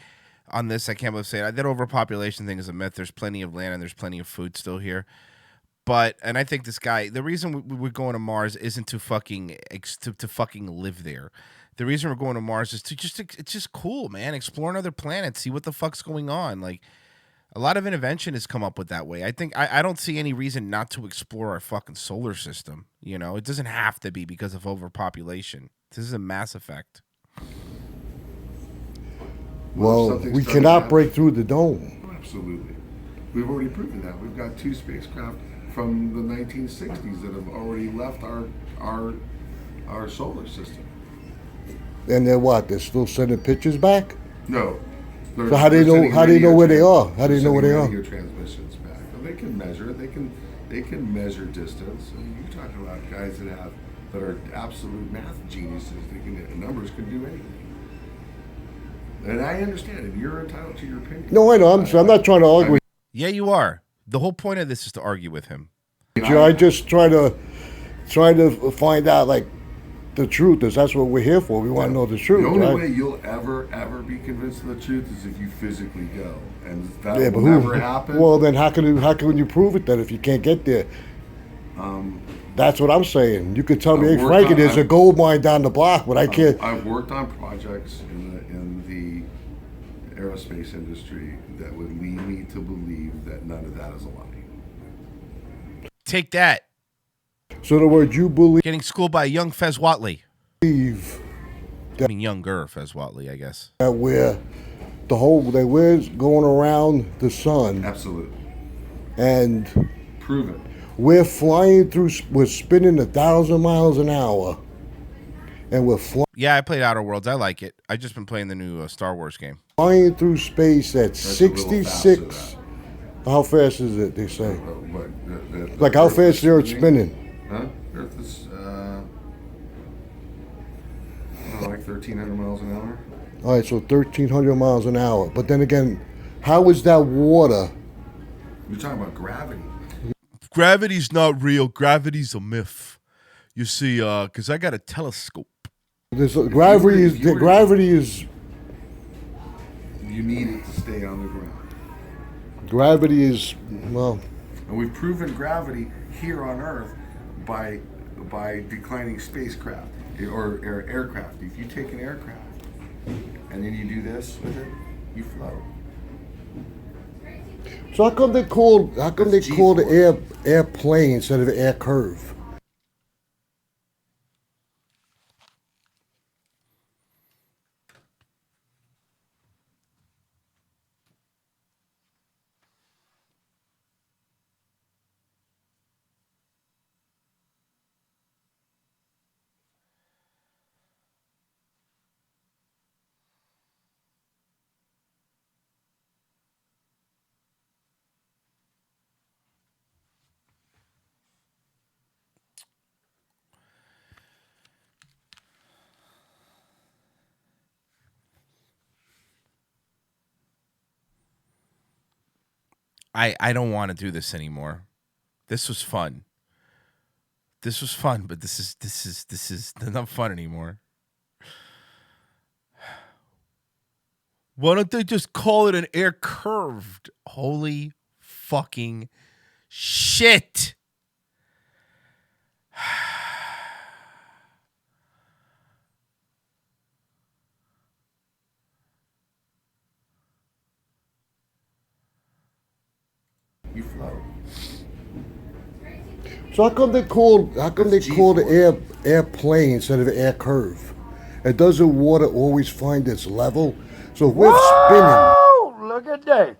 on this. I can't believe saying it. That overpopulation thing is a myth. There's plenty of land and there's plenty of food still here. But, and I think this guy, the reason we're going to Mars isn't to fucking to fucking live there. The reason we're going to Mars is to just, it's just cool, man. Exploring other planets, see what the fuck's going on. Like, a lot of intervention has come up with that way. I think I don't see any reason not to explore our fucking solar system. You know, it doesn't have to be because of overpopulation. This is a Mass Effect. Well, something we started cannot happening- break through the dome. Absolutely. We've already proven that. We've got 2 spacecraft from the 1960s that have already left our solar system. And they're what? They're still sending pictures back? No. So how do you know? How do you know where they are? How do you know where they are? Radio transmissions back. And they can measure. They can measure distance. And you're talking about guys that are absolute math geniuses. Numbers can do anything. And I understand it. You're entitled to your opinion. No, I know. I'm not trying to argue. Yeah, you are. The whole point of this is to argue with him. I just try to find out like the truth is. That's what we're here for. We want to know the truth. The only right? way you'll ever be convinced of the truth is if you physically go, and that Yeah, but will never happen. Well, then how can you prove it then if you can't get there? That's what I'm saying. You could tell me, I've hey, worked Frankie, on- there's a gold mine down the block, but I can't. I've worked on projects in the aerospace industry that would lead me to believe that none of that is a lie. Take that. So in other words, you believe Getting schooled by a young Fez Watley. I mean, younger Fez Watley, I guess. that we're going around the sun, Absolutely. and Proven. we're flying through. We're spinning 1,000 miles an hour, and we're Yeah, I played Outer Worlds. I like it. I just been playing the new Star Wars game. flying through space at That's a little faster 66. How fast is it? They say. What, Like how Earth fast is the Earth's spinning? Huh? Earth is like 1,300 miles an hour. All right, so 1,300 miles an hour. But then again, how is that water? You're talking about gravity. Gravity's not real. Gravity's a myth. You see, because I got a telescope. Gravity is if you were- gravity is You need it to stay on the ground. gravity is well. And we've proven gravity here on Earth by declining spacecraft or aircraft. If you take an aircraft and then you do this with it, you float. So how come they call the airplane instead of air curve? I don't want to do this anymore. This was fun. This was fun, but this is not fun anymore. Why don't they just call it an air curved? Holy fucking shit. You float. So how come they call the airplane instead of air curve? And doesn't water always find its level? So if we're spinning. Look at that.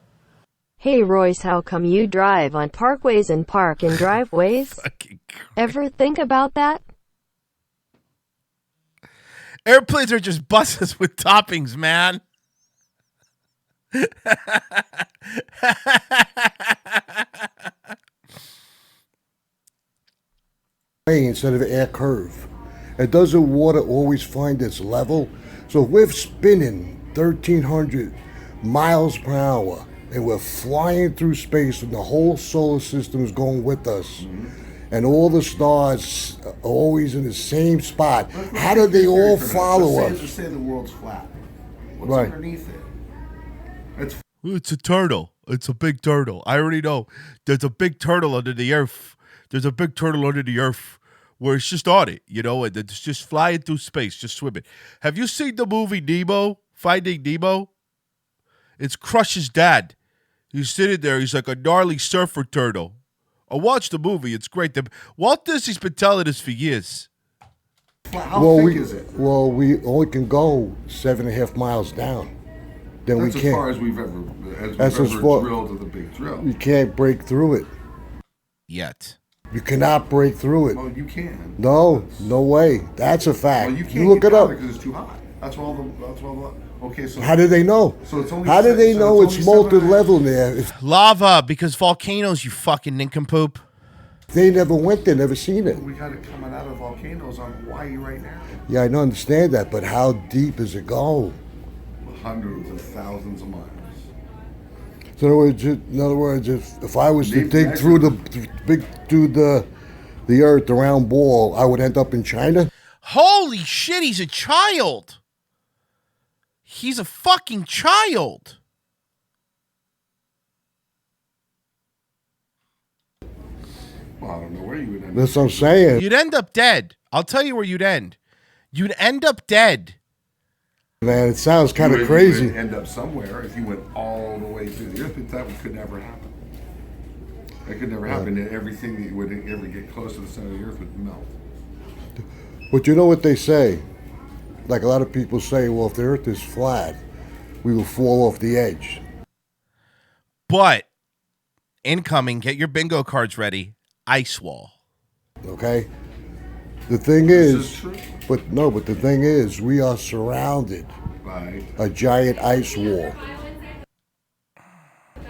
Hey Royce, how come you drive on parkways and park in driveways? Fucking Christ. Ever think about that? Airplanes are just buses with toppings, man. Instead of air curve. And doesn't water always find its level? So if we're spinning 1,300 miles per hour and we're flying through space and the whole solar system is going with us, and all the stars are always in the same spot, how do they all follow us? Let's say the world's flat. What's Right. underneath it? It's It's a turtle. It's a big turtle. I already know. There's a big turtle under the earth. There's a big turtle under the earth where it's just on it, you know, and it's just flying through space, just swimming. Have you seen the movie Nemo? Finding Nemo? It's Crush's dad. He's sitting there. He's like a gnarly surfer turtle. I watched the movie. It's great. Walt Disney's been telling us for years. flat. How thick is it? Well, we only can go 7.5 miles down. Then That's we as can't. far as we've ever, That's as far- drilled with a big drill. You can't break through it. Yet. You cannot break through it. Well, you can. No, no way. That's a fact. Well, you can't look get it up. because it's too hot. That's all the. Okay, so How do they know? So it's only How do they so know it's it's only molten 7.5 level there if Lava, because volcanoes, you fucking nincompoop. they never went there, never seen it? We got it coming out of volcanoes on Hawaii right now. Yeah, I don't understand that, but how deep does it go? Hundreds of thousands of miles. So in other words, if I was to They've dig through the earth, the round ball, I would end up in China. Holy shit, he's a child. He's a fucking child. Well, I don't know where you would end up. That's what I'm saying. You'd end up dead. I'll tell you where you'd end. You'd end up dead. Man, it sounds kind You of would- crazy. You would end up somewhere if you went all the way through the earth, but that could never happen. That could never happen. Everything that would ever get close to the center of the earth would melt. But you know what they say? Like a lot of people say, well, if the earth is flat, we will fall off the edge. But incoming, get your bingo cards ready. Ice wall. Okay? The thing This is, is true. but the thing is, we are surrounded Right. a giant ice wall.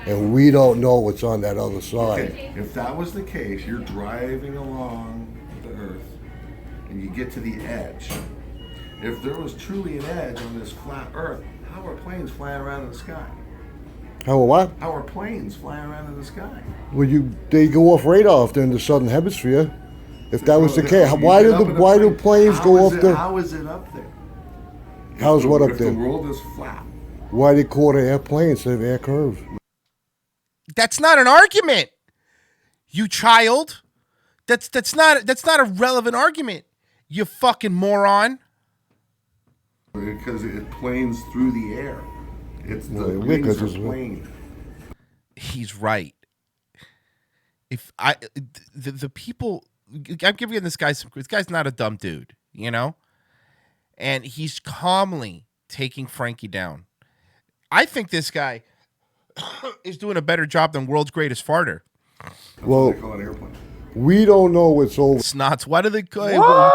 And we don't know what's on that other side. Okay, if that was the case, you're driving along the earth and you get to the edge. If there was truly an edge on this flat earth, how are planes flying around in the sky? How what? How are planes flying around in the sky? Well, they go off radar if they're in the southern hemisphere. If that was the You case, get why up in a why do plane. planes How go is off it- the? How is it up there? How's what up If there? the world is flat. Why they call it airplane instead of air curve? That's not an argument. You child. That's not a relevant argument. You fucking moron. Because it planes through the air. It's the Well, wings because are it's- plane. He's right. If the people, I'm giving this guy some. This guy's not a dumb dude, you know, and he's calmly taking Frankie down. I think this guy is doing a better job than world's greatest farter. Well, They call it airplane. we don't know what's over. Snots. Why do they call? Whoa!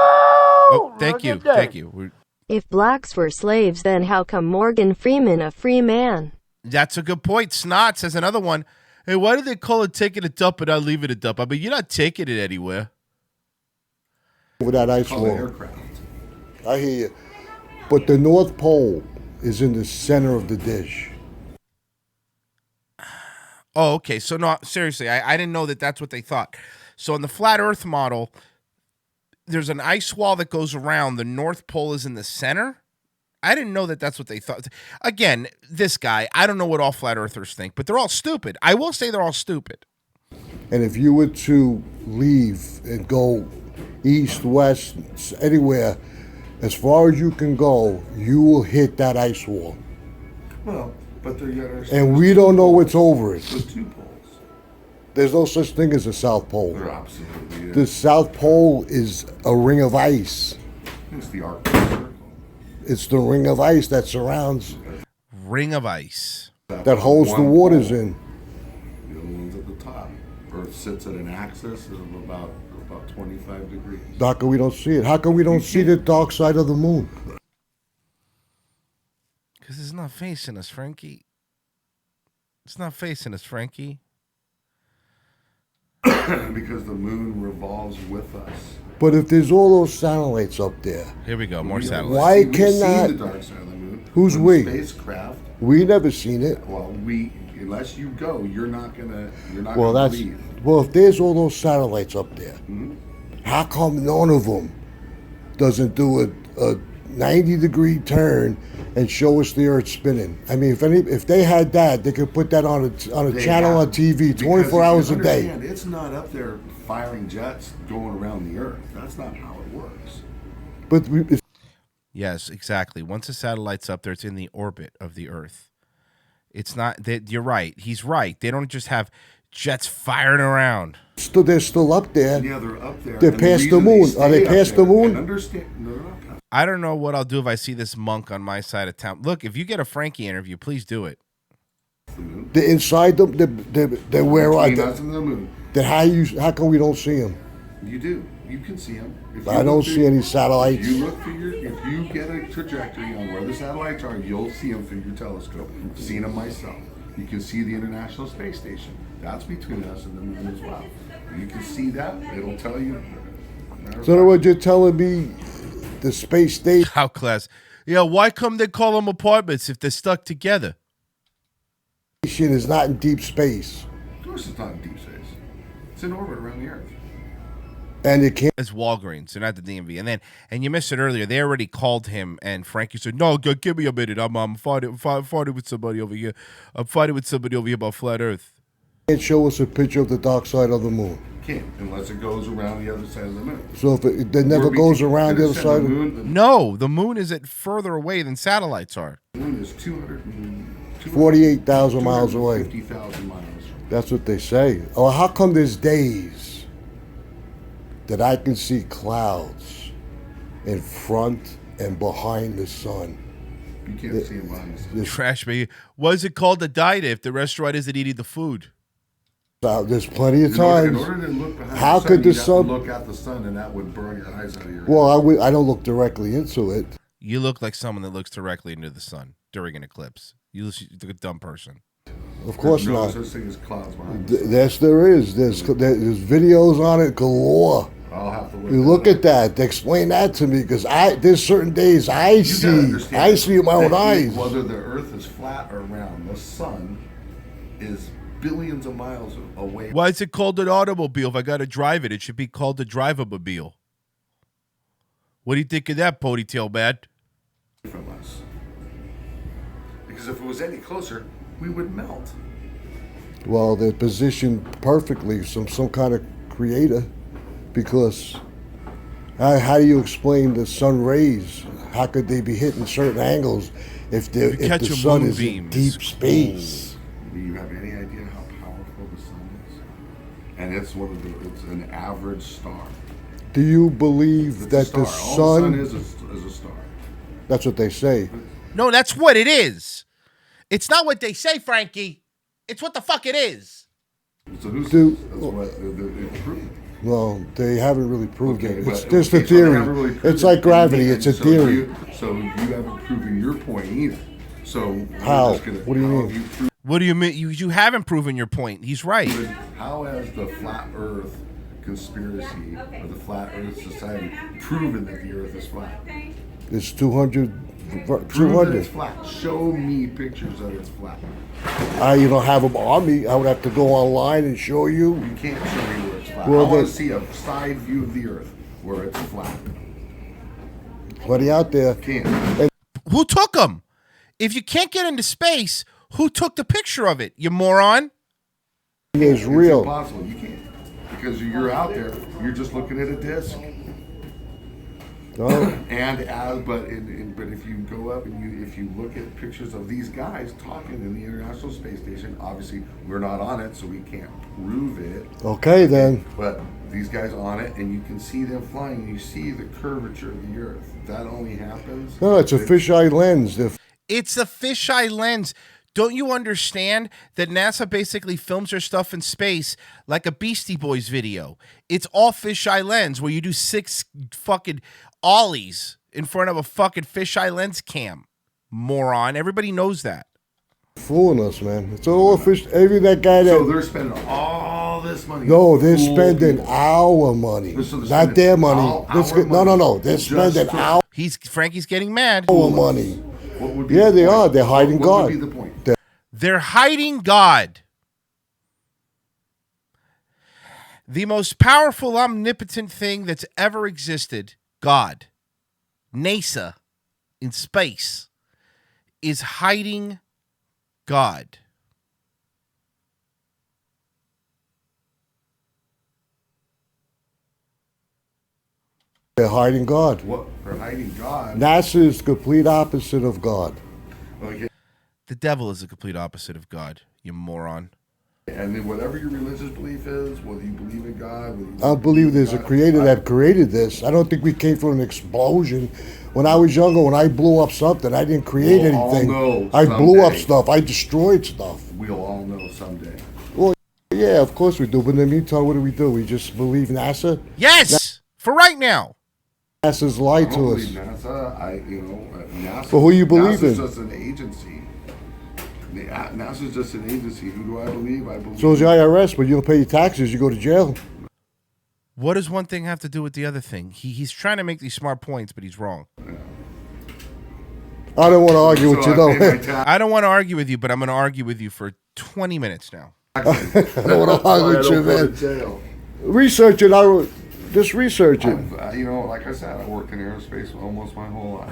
Oh, thank Look you, at that. thank you. If blacks were slaves, then how come Morgan Freeman a free man? That's a good point. Snot says another one. Hey, why do they call it taking a dump and not leaving a dump? I mean, you're not taking it anywhere. Over that ice Call it wall. aircraft. I hear you. But the North Pole is in the center of the dish. Oh, okay. So no, seriously, I didn't know that that's what they thought. So in the flat Earth model, there's an ice wall that goes around. The North Pole is in the center. I didn't know that that's what they thought. Again, this guy, I don't know what all flat earthers think, but they're all stupid. I will say they're all stupid. And if you were to leave and go east, west, anywhere, as far as you can go, you will hit that ice wall. Well, but there you gotta And we don't know what's over it. There's 2 poles. There's no such thing as a South Pole. There absolutely is. The South Pole is a ring of ice. It's the Arctic Circle. It's the ring of ice that surrounds, Ring of ice. that holds the waters in. The other one's at the top. Earth sits at an axis of about 25 degrees. How come we don't see it? How come we don't see the dark side of the moon? Because it's not facing us, Frankie. It's not facing us, Frankie. Because the moon revolves with us. But if there's all those satellites up there, Here we go. More satellites. Why We've cannot- seen the dark side of the moon. Who's When we? Spacecraft. we never seen it. Well, unless you go, you're not gonna Well, that's believe. well. If there's all those satellites up there, how come none of them doesn't do a 90-degree turn and show us the Earth spinning? I mean, if they had that, they could put that on a They channel have- on TV because 24 you hours a can day. understand, It's not up there firing jets going around the Earth. That's not how it works. But Yes, exactly. Once a satellite's up there, it's in the orbit of the Earth. It's not that you're right. He's right. They don't just have jets firing around. they're still up there. Yeah, they're up there. They're and past the reason moon. Are stay they up past there- the moon? and understand, no, they're not past I don't know what I'll do if I see this monk on my side of town. Look, if you get a Frankie interview, please do it. the moon. They're inside them. They're where are Between they? us and the moon. Then how come we don't see them? You do. You can see them. I don't see any satellites. If you look through if you get a trajectory on where the satellites are, you'll see them through your telescope. I've seen them myself. You can see the International Space Station. That's between us and the moon as well. You can see that. It'll tell you. So in other words, you're telling me the space station How class. Yeah, why come they call them apartments if they're stuck together? is not in deep space, Of course, it's not in deep space. It's in orbit around the Earth. and it can't. It's Walgreens, they're not the DMV. And you missed it earlier. They already called him, and Frankie said, "No, give me a minute. I'm fighting with somebody over here. I'm fighting with somebody over here about flat Earth." Can't show us a picture of the dark side of the moon. Can't unless it goes around the other side of the moon. So if it never Or we goes can around the other understand side, The moon, No, the moon is at further away than satellites are. the moon is 48,000 miles away. 50,000 miles. That's what they say. Oh, how come there's days that I can see clouds in front and behind the sun? You can't see them behind the sun. Trash me. Why is it called a diet if the restaurant isn't eating the food? There's plenty of In times. order to look behind How the sun, could the you'd have sun- to look at the sun, and that would burn your eyes out of your Well, I don't look directly into it. You look like someone that looks directly into the sun during an eclipse. You look like a dumb person. Of course no not. such thing as clouds behind the sun. Yes, there is. There's videos on it galore. I'll have to look. You look at that. Explain that to me, because there's certain days I You gotta see understand with my own that eyes. Whether the Earth is flat or round, the sun is billions of miles away Why is it called an automobile? If I got to drive it, it should be called a drive-a-mobile. What do you think of that, ponytail man? from us. Because if it was any closer, we would melt. Well, they're positioned perfectly, some kind of creator, because how do you explain the sun rays? How could they be hitting certain angles if the catch a sun is moonbeam, in deep it's space? Do you have any idea how powerful the sun is? And it's it's an average star. Do you believe It's a that star. the All sun? the sun is a star. That's what they say. No, that's what it is. It's not what they say, Frankie. It's what the fuck it is. So who's Do- that's what they proved. Well, they haven't really proved Okay, it. but- It's just a okay, so they theory. haven't really proved It's it. like gravity. And It's a so theory. So you haven't proven your point either. So we're How? just gonna- What do you how mean? have you proven- What do you mean? You haven't proven your point. He's right. How has the flat Earth conspiracy or the flat Earth society proven that the Earth is flat? There's 200 For Prove that it's 200. flat. Show me pictures that it's flat. You don't have them on me. I would have to go online and show you. You can't show me where it's flat. Well, I want then- to see a side view of the Earth where it's flat. Plenty out there. Can't. Who took them? If you can't get into space, who took the picture of it? You moron. It's It's real. impossible. You can't. Because you're out there, you're just looking at a disc. No? But if you go up and if you look at pictures of these guys talking in the International Space Station, obviously we're not on it, so we can't prove it. Okay, then. But these guys on it, and you can see them flying. You see the curvature of the Earth. That only happens. No, it's a fisheye lens. It's a fisheye lens. Don't you understand that NASA basically films their stuff in space like a Beastie Boys video? It's all fisheye lens where you do 6 fucking ollies in front of a fucking fisheye lens cam. Moron. Everybody knows that. Fooling us, man. It's all fish. Every that guy that. So they're spending all this money. No, to they're fool spending people. our money, So they're not spending their money. our No, money They're just spending to- our Frankie's getting mad. money. What would be Yeah, the they point? are. They're hiding what God. would be the point? They're hiding God. The most powerful, omnipotent thing that's ever existed, God, NASA, in space, is hiding God. They're hiding God. What? They're hiding God. NASA is the complete opposite of God. Okay. The devil is the complete opposite of God, you moron. And then whatever your religious belief is, whether you believe in God, whether you I believe there's a God- creator that created this. I don't think we came from an explosion. When I was younger, when I blew up something, I didn't create We'll all anything. know I blew up someday. stuff. I destroyed stuff. We'll all know someday. Yeah, of course we do. But in the meantime, what do? We just believe NASA? Yes, for right now. NASA's I lied don't to believe us. NASA. NASA. But who you believe NASA's in? just an agency. NASA's just an agency. Who do I believe? I believe. So is the IRS, but you don't pay your taxes, you go to jail. What does one thing have to do with the other thing? He's trying to make these smart points, but he's wrong. I don't want to argue with you, I though. pay my tax- I don't want to argue with you, but I'm going to argue with you for 20 minutes now. I don't want to argue with you, I don't go to man. jail. Research it. Just research it. Like I said, I worked in aerospace almost my whole life.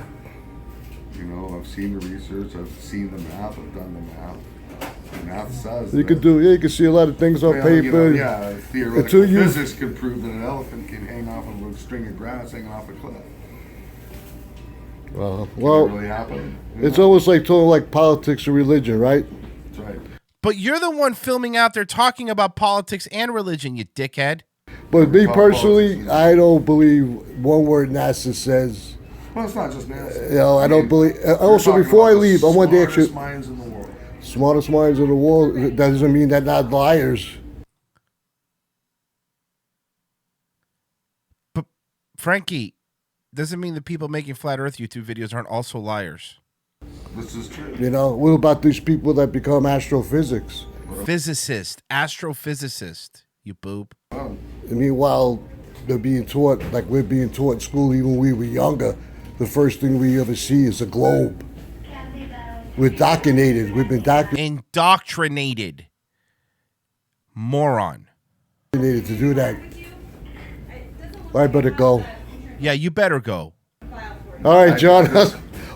I've seen the research, I've seen the math, I've done the math. The math says You that- you can see a lot of things on paper. Theoretical Until you- physics can prove that an elephant can hang off of a string of grass hanging off a cliff. Well, Can it really happen? it's almost like talking like politics or religion, right? That's right. But you're the one filming out there talking about politics and religion, you dickhead. But me Talk personally, politics. I don't believe one word NASA says. Well, it's not just NASA. I don't believe. You're Also, talking before I about the leave, I want to ask smartest you, minds in the world. smartest minds in the world. That doesn't mean they're not liars. But Frankie, doesn't mean the people making Flat Earth YouTube videos aren't also liars. This is true. What about these people that become astrophysics? Physicist, astrophysicist, you boob. Meanwhile, they're being taught, like we're being taught in school, even when we were younger, the first thing we ever see is a globe. We're indoctrinated. We've been Indoctrinated. Moron. indoctrinated to do that. I better go. Yeah, you better go. All right, John.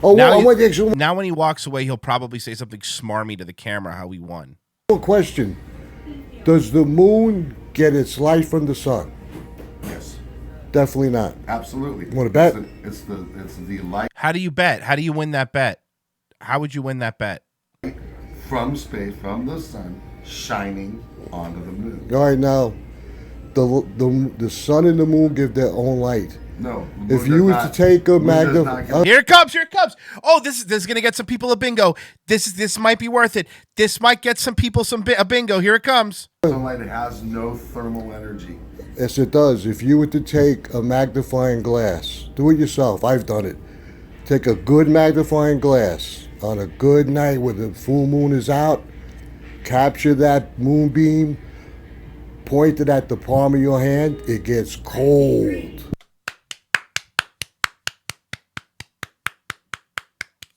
Oh, Now, well, I want to ask you now when he walks away, he'll probably say something smarmy to the camera how he won. one question. Does the moon get its light from the sun? Yes, Definitely not. absolutely. Wanna bet? It's the light How do you bet? How do you win that bet? How would you win that bet? from space, from the sun, shining onto the moon. All right, now, the sun and the moon give their own light. No. the If moon you does was not- to take a moon does not get- Here it comes. Here it comes. Oh, this is gonna get some people a bingo. This might be worth it. This might get some people a bingo. Here it comes. Sunlight has no thermal energy. Yes, it does. If you were to take a magnifying glass, do it yourself. I've done it. Take a good magnifying glass on a good night where the full moon is out, capture that moonbeam, point it at the palm of your hand, it gets cold.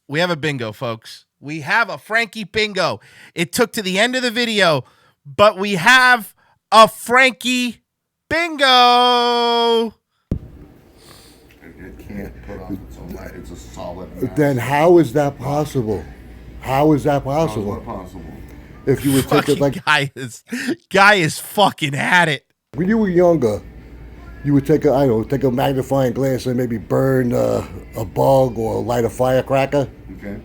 We have a bingo, folks. We have a Frankie bingo. It took to the end of the video, but we have a Frankie bingo. It can't put on its own light. It's a solid mass. Then how is that possible? How is that How is possible? what possible? If you would take it like guy is fucking at it. when you were younger, you would take a magnifying glass and maybe burn a bug or light a firecracker.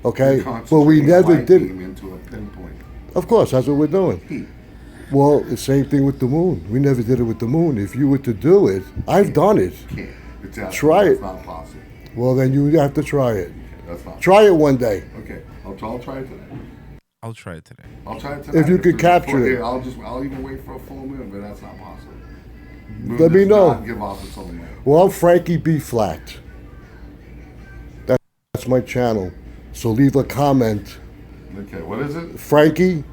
Okay. You're But we concentrating never light did. beam into a pinpoint. Of course, that's what we're doing. Heat. Well, the same thing with the moon. We never did it with the moon. If you were to do it, I've done it. Can't. It's Try it's it. not possible. Well, then you have to try it. Okay, that's not. Try it one day. Okay, I'll try it today. I'll try it today. I'll try it tonight. If you could there's a capture full- it. I'll even wait for a full moon, but that's not possible. Moon Let me does know. not give off its own light. Well, I'm Frankie B. Flat. That's my channel. So leave a comment. Okay, what is it? Frankie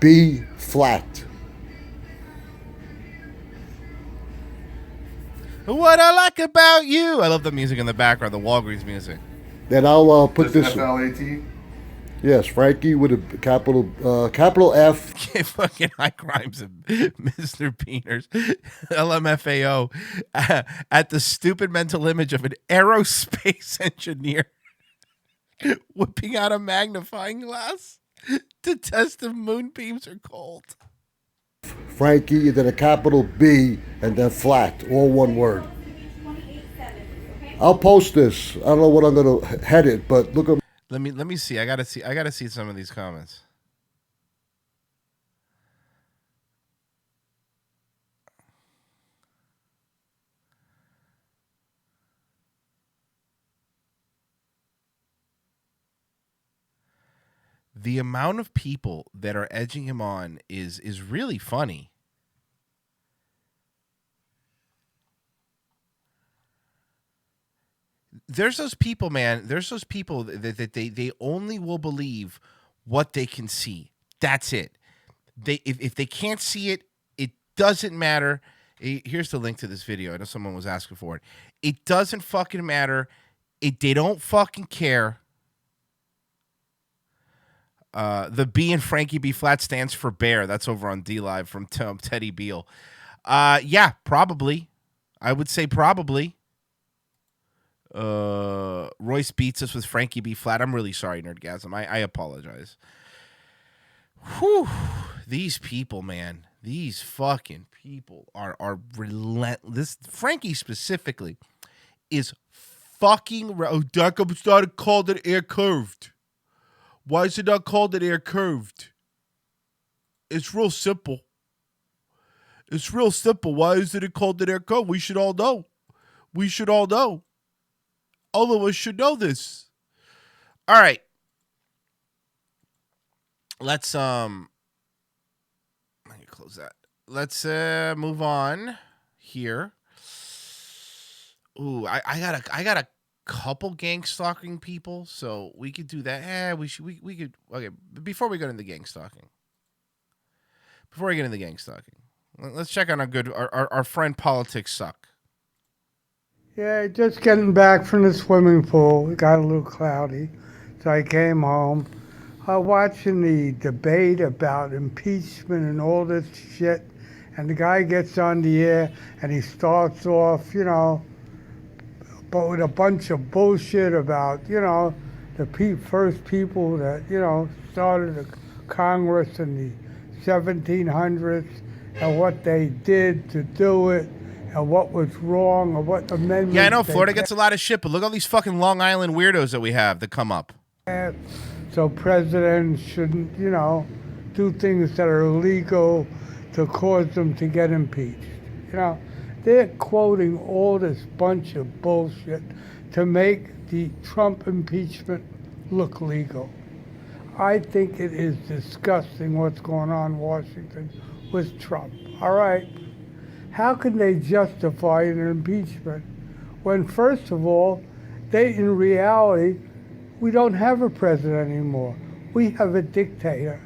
B. Flat. What I like about you. I love the music in the background, the Walgreens music. Then I'll put Just this. FLAT? Yes, Frankie with a capital F. Fucking high crimes of Mr. Beaners, LMFAO, at the stupid mental image of an aerospace engineer whipping out a magnifying glass to test if moonbeams are cold. Frankie, then a capital B, and then flat, all one word. I'll post this. I don't know what I'm gonna head it, but look at. Let me see. I gotta see some of these comments. The amount of people that are edging him on is really funny. There's those people, man. There's those people that they only will believe what they can see. That's it. If they can't see it, it doesn't matter. Here's the link to this video. I know someone was asking for it. It doesn't fucking matter. They don't fucking care. The B in Frankie B Flat stands for bear. That's over on D Live from Teddy Beal. Yeah, probably. I would say probably. Royce beats us with Frankie B Flat. I'm really sorry, Nerdgasm. I apologize. Whew. These people, man. These fucking people are relentless. Frankie specifically is fucking. How come it's not called an air curved? Why is it not called an air curved? It's real simple. It's real simple. Why isn't it called an air curved? We should all know. We should all know. All of us should know this. All right. Let's let me close that. Let's move on here. Ooh, I got a couple gang stalking people, so we could do that. We could. Okay, before we go into gang stalking. Let's check on our friend Politics Suck. Yeah, just getting back from the swimming pool. It got a little cloudy, so I came home. Watching the debate about impeachment and all this shit, and the guy gets on the air and he starts off, but with a bunch of bullshit about, the first people that, started the Congress in the 1700s and what they did to do it. And what was wrong, or what amendments. Yeah, I know Florida gets a lot of shit, but look at all these fucking Long Island weirdos that we have that come up. So presidents shouldn't, do things that are illegal to cause them to get impeached. They're quoting all this bunch of bullshit to make the Trump impeachment look legal. I think it is disgusting what's going on in Washington with Trump. All right. How can they justify an impeachment when, first of all, in reality, we don't have a president anymore. We have a dictator.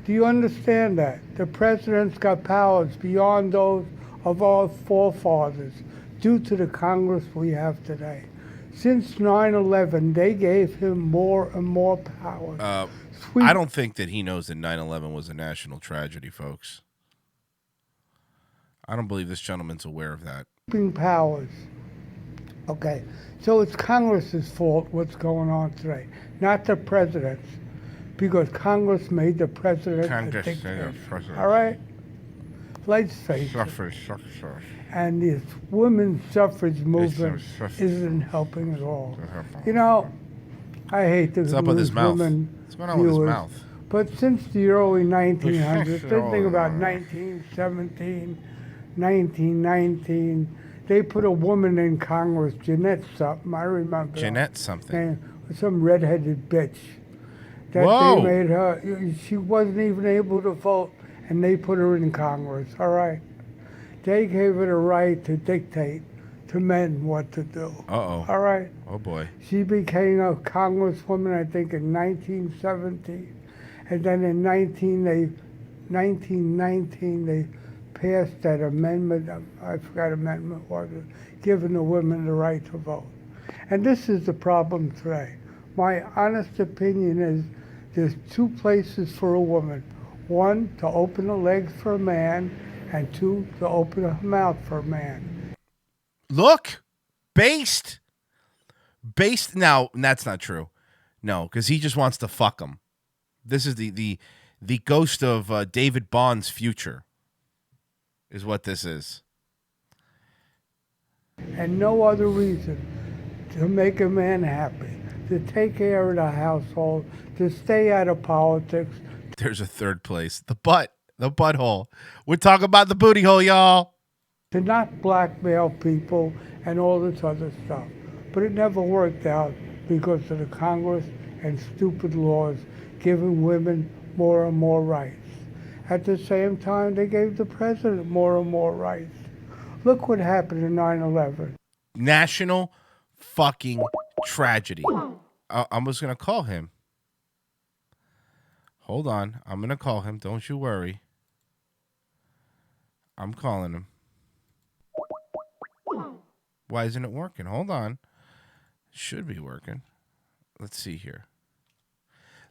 Do you understand that? The president's got powers beyond those of our forefathers due to the Congress we have today. Since 9/11, they gave him more and more power. I don't think that he knows that 9/11 was a national tragedy, folks. I don't believe this gentleman's aware of that. Sweeping powers. Okay, so it's Congress's fault what's going on today, not the president's, because Congress made the president a dictator. All right? Let's face it. And this women's suffrage movement isn't helping at all. You know, I hate to What's up with his mouth? What's going on with his mouth? But since the early 1900s, think about 1917, 1919, they put a woman in Congress, Jeanette something, I remember. Jeanette something. Some redheaded bitch. That Whoa. They made her, she wasn't even able to vote, and they put her in Congress, all right? They gave her the right to dictate to men what to do. Uh-oh. All right? Oh, boy. She became a congresswoman, I think, in 1917. And then in 1919, they passed that amendment, I forgot amendment was it, giving the women the right to vote. And this is the problem today. My honest opinion is there's two places for a woman. One, to open the legs for a man, and two, to open her mouth for a man. Look, based. Now, that's not true. No, because he just wants to fuck him. This is the ghost of David Bond's future, is what this is. And no other reason to make a man happy, to take care of the household, to stay out of politics. There's a third place. The butthole. We're talking about the booty hole, y'all. To not blackmail people and all this other stuff. But it never worked out because of the Congress and stupid laws giving women more and more rights. At the same time, they gave the president more and more rights. Look what happened in 9/11. National fucking tragedy. I was going to call him. Hold on. I'm going to call him. Don't you worry. I'm calling him. Why isn't it working? Hold on. Should be working. Let's see here.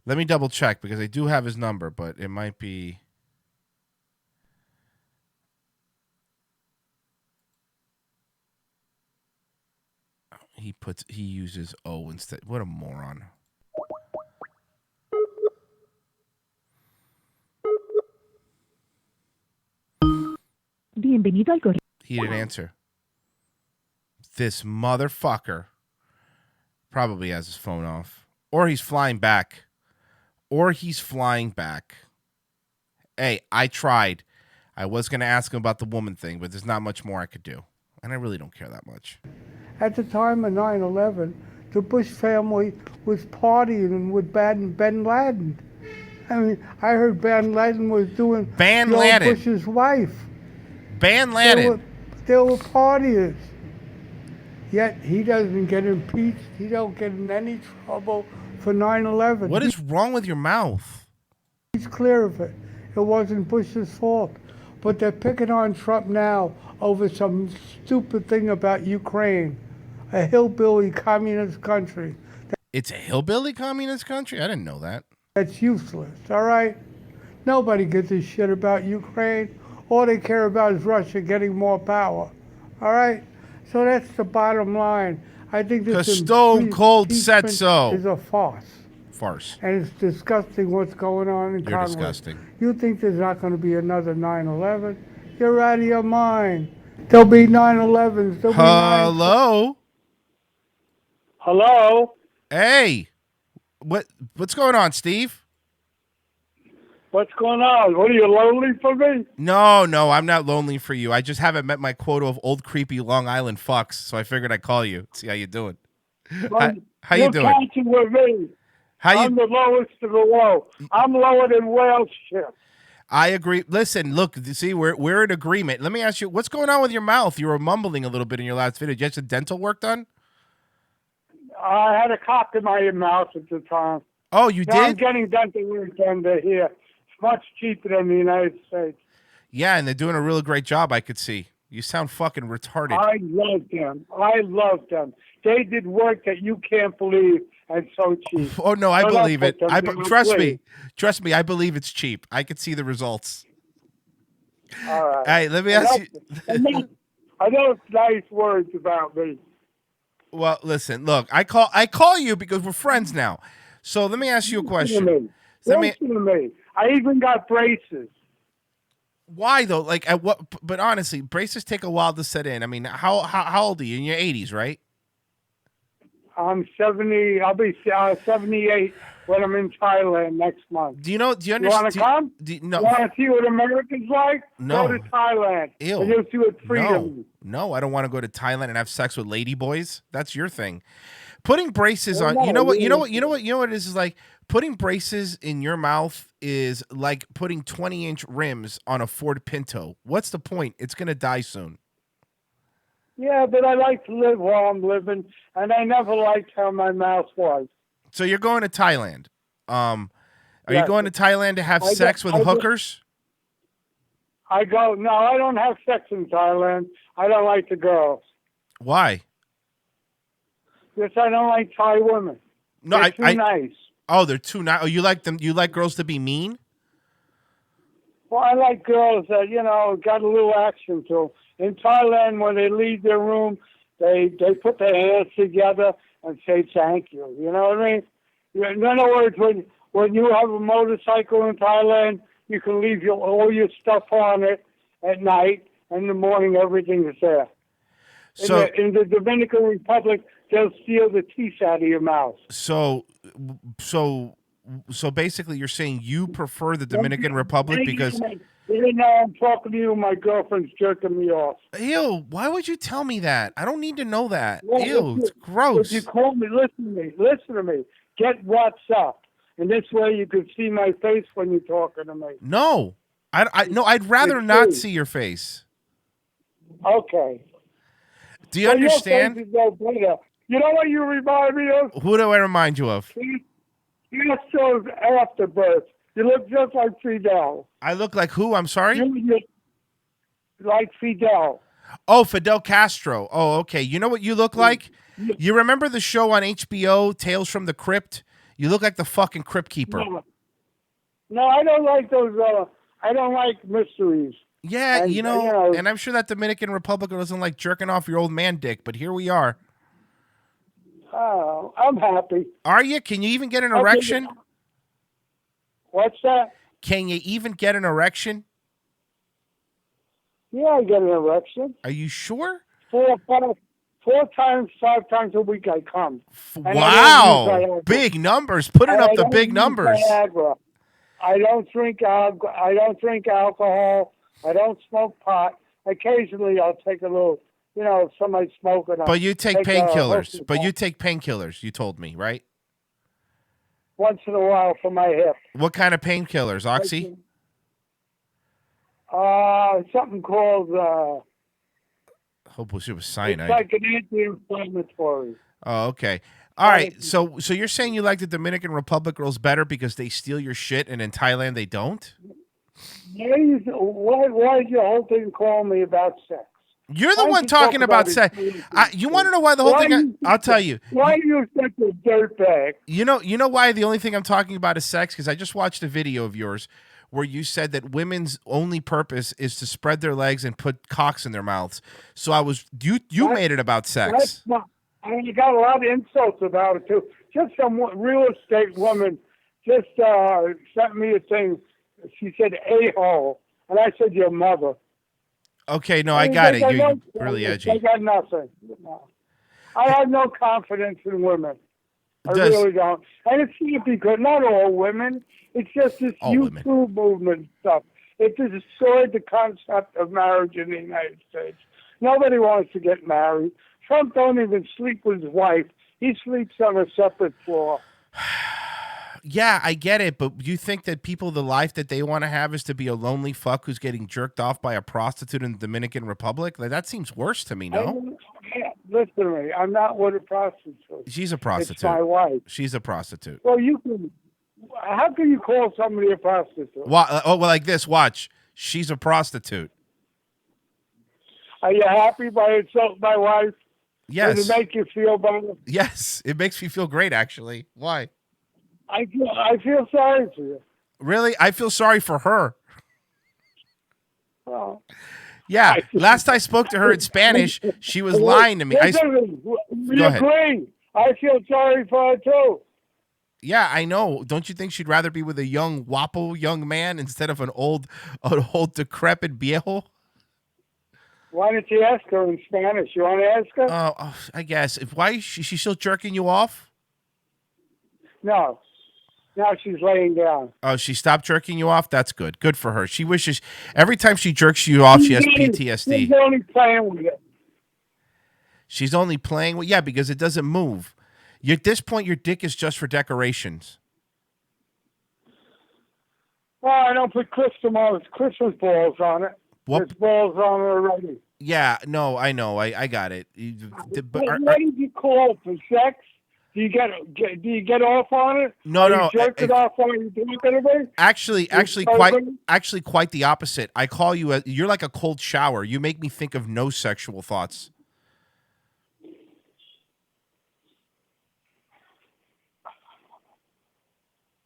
Let me double check because I do have his number, but it might be. He uses O instead. What a moron. Bienvenido al correo. He didn't answer. This motherfucker probably has his phone off. Or he's flying back. Hey, I tried. I was going to ask him about the woman thing, but there's not much more I could do. And I really don't care that much. At the time of 9/11, the Bush family was partying with Ben Laden. I mean, I heard Ben Laden was doing Bush's wife. Ban Laden. They were partiers. Yet he doesn't get impeached. He don't get in any trouble for 9/11. What is wrong with your mouth? He's clear of it. It wasn't Bush's fault. But they're picking on Trump now over some stupid thing about Ukraine, a hillbilly communist country. It's a hillbilly communist country? I didn't know that. That's useless, all right? Nobody gives a shit about Ukraine. All they care about is Russia getting more power, all right? So that's the bottom line. I think this Stone Cold said so. Is a farce. And it's disgusting what's going on in Congress. You're disgusting. You think there's not going to be another 9/11? You're out of your mind. There'll be 9/11s. Hello? Hello? Hey. What's going on, Steve? What's going on? What, are you lonely for me? No, I'm not lonely for you. I just haven't met my quota of old, creepy Long Island fucks, so I figured I'd call you, see how you doing. How you doing? You're catching with me. I'm the lowest of the low. I'm lower than whale shit. I agree. Listen, look, see, we're in agreement. Let me ask you, what's going on with your mouth? You were mumbling a little bit in your last video. Did you have some dental work done? I had a cock in my mouth at the time. Oh, you did? I'm getting dental work done here. It's much cheaper than the United States. Yeah, and they're doing a really great job, I could see. You sound fucking retarded. I love them. I love them. They did work that you can't believe and so cheap. Oh no, I Put up believe it. with them, Trust please. me. I believe it's cheap. I can see the results. All right. Hey, let me ask you. I know nice words about me. Well, listen, look, I call you because we're friends now. So let me ask you a question. Listen to me. I even got braces. Why though? Like at what? But honestly, braces take a while to set in. I mean, how old are you? In your 80s, right? I'm 70. I'll be 78 when I'm in Thailand next month. Do you understand? You want to come? No. You want to see what America's like? No. Go to Thailand. Ew. And you'll see what freedom. No, I don't want to go to Thailand and have sex with lady boys. That's your thing. Putting braces on. No, You know what it is like putting braces in your mouth is like putting 20-inch rims on a Ford Pinto. What's the point? It's gonna die soon. Yeah, but I like to live while I'm living, and I never liked how my mouth was. So you're going to Thailand. Are Yes. you going to Thailand to have sex with hookers? No, I don't have sex in Thailand. I don't like the girls. Why? Because I don't like Thai women. No, They're too nice. Oh, they're too nice. Oh, you like them? You like girls to be mean? Well, I like girls that, got a little action to them. In Thailand, when they leave their room, they put their hands together and say thank you. You know what I mean? In other words, when you have a motorcycle in Thailand, you can leave all your stuff on it at night, and in the morning everything is there. So In the Dominican Republic, they'll steal the teeth out of your mouth. So basically, you're saying you prefer the Dominican Republic because. Even though I'm talking to you, my girlfriend's jerking me off. Ew, why would you tell me that? I don't need to know that. Well, Ew, it's gross. If you call me, listen to me. Get WhatsApp. And this way you can see my face when you're talking to me. No. I'd rather not see your face. Okay. Do you understand? Your face is no better. You know what you remind me of? Who do I remind you of? Castro's afterbirth. You look just like Fidel. I look like who? I'm sorry? You look like Fidel. Oh, Fidel Castro. Oh, okay. You know what you look like? You remember the show on HBO, Tales from the Crypt? You look like the fucking Crypt Keeper. No, I don't like those. I don't like mysteries. Yeah, and, and I'm sure that Dominican Republic doesn't like jerking off your old man dick, but here we are. Oh, I'm happy. Are you? Can you even get an erection? What's that? Can you even get an erection? Yeah, I get an erection. Are you sure? 4 times, 5 times a week I come. Wow, big numbers. Putting up the big numbers. Viagra. I don't drink alcohol. I don't smoke pot. Occasionally, I'll take a little. If somebody's smoking. But you take painkillers. But you take painkillers. You told me, right? Once in a while for my hip. What kind of painkillers? Oxy? Something called. Hopefully it was cyanide. It's like an anti-inflammatory. Oh, okay. All right. So you're saying you like the Dominican Republic girls better because they steal your shit, and in Thailand they don't? Why did your whole thing call me about sex? You're the one talking about sex. You want to know why the whole thing? I'll tell you. Why are you such a dirtbag? You know why the only thing I'm talking about is sex? Because I just watched a video of yours where you said that women's only purpose is to spread their legs and put cocks in their mouths. So you made it about sex. You got a lot of insults about it too. Just some real estate woman just sent me a thing. She said a-hole, and I said your mother. Okay, no, I got it. You're really edgy. I got nothing. No. I have no confidence in women. I really don't. And it's not because not all women. It's just this YouTube movement stuff. It destroyed the concept of marriage in the United States. Nobody wants to get married. Trump don't even sleep with his wife. He sleeps on a separate floor. Yeah, I get it, but you think that the life that they want to have is to be a lonely fuck who's getting jerked off by a prostitute in the Dominican Republic? Like, that seems worse to me, no? Listen to me. I'm not with a prostitute. She's a prostitute. It's my wife. She's a prostitute. Well, how can you call somebody a prostitute? Well, like this. Watch. She's a prostitute. Are you happy by insulting my wife? Yes. Does it make you feel better? Yes, it makes me feel great, actually. Why? I feel sorry for you. Really? I feel sorry for her. Well, Yeah. Last I spoke to her in Spanish, she was lying to me. We Go ahead. agree. I feel sorry for her too. Yeah, I know. Don't you think she'd rather be with a young, guapo young man instead of an old decrepit viejo? Why don't you ask her in Spanish? You want to ask her? Oh, I guess. Why is she still jerking you off? No. Now she's laying down. Oh, she stopped jerking you off? That's good. Good for her. She wishes every time she jerks you off, she has PTSD. She's only playing with it. She's only playing with, yeah, because it doesn't move. At this point, your dick is just for decorations. Well, I don't put Christmas balls on it. What? There's balls on it already. Yeah, no, I know. I got it. But What did you call for sex? Do you get off on it? No, no. You jerk it off while you're doing it? Actually, quite the opposite. I call you. You're like a cold shower. You make me think of no sexual thoughts.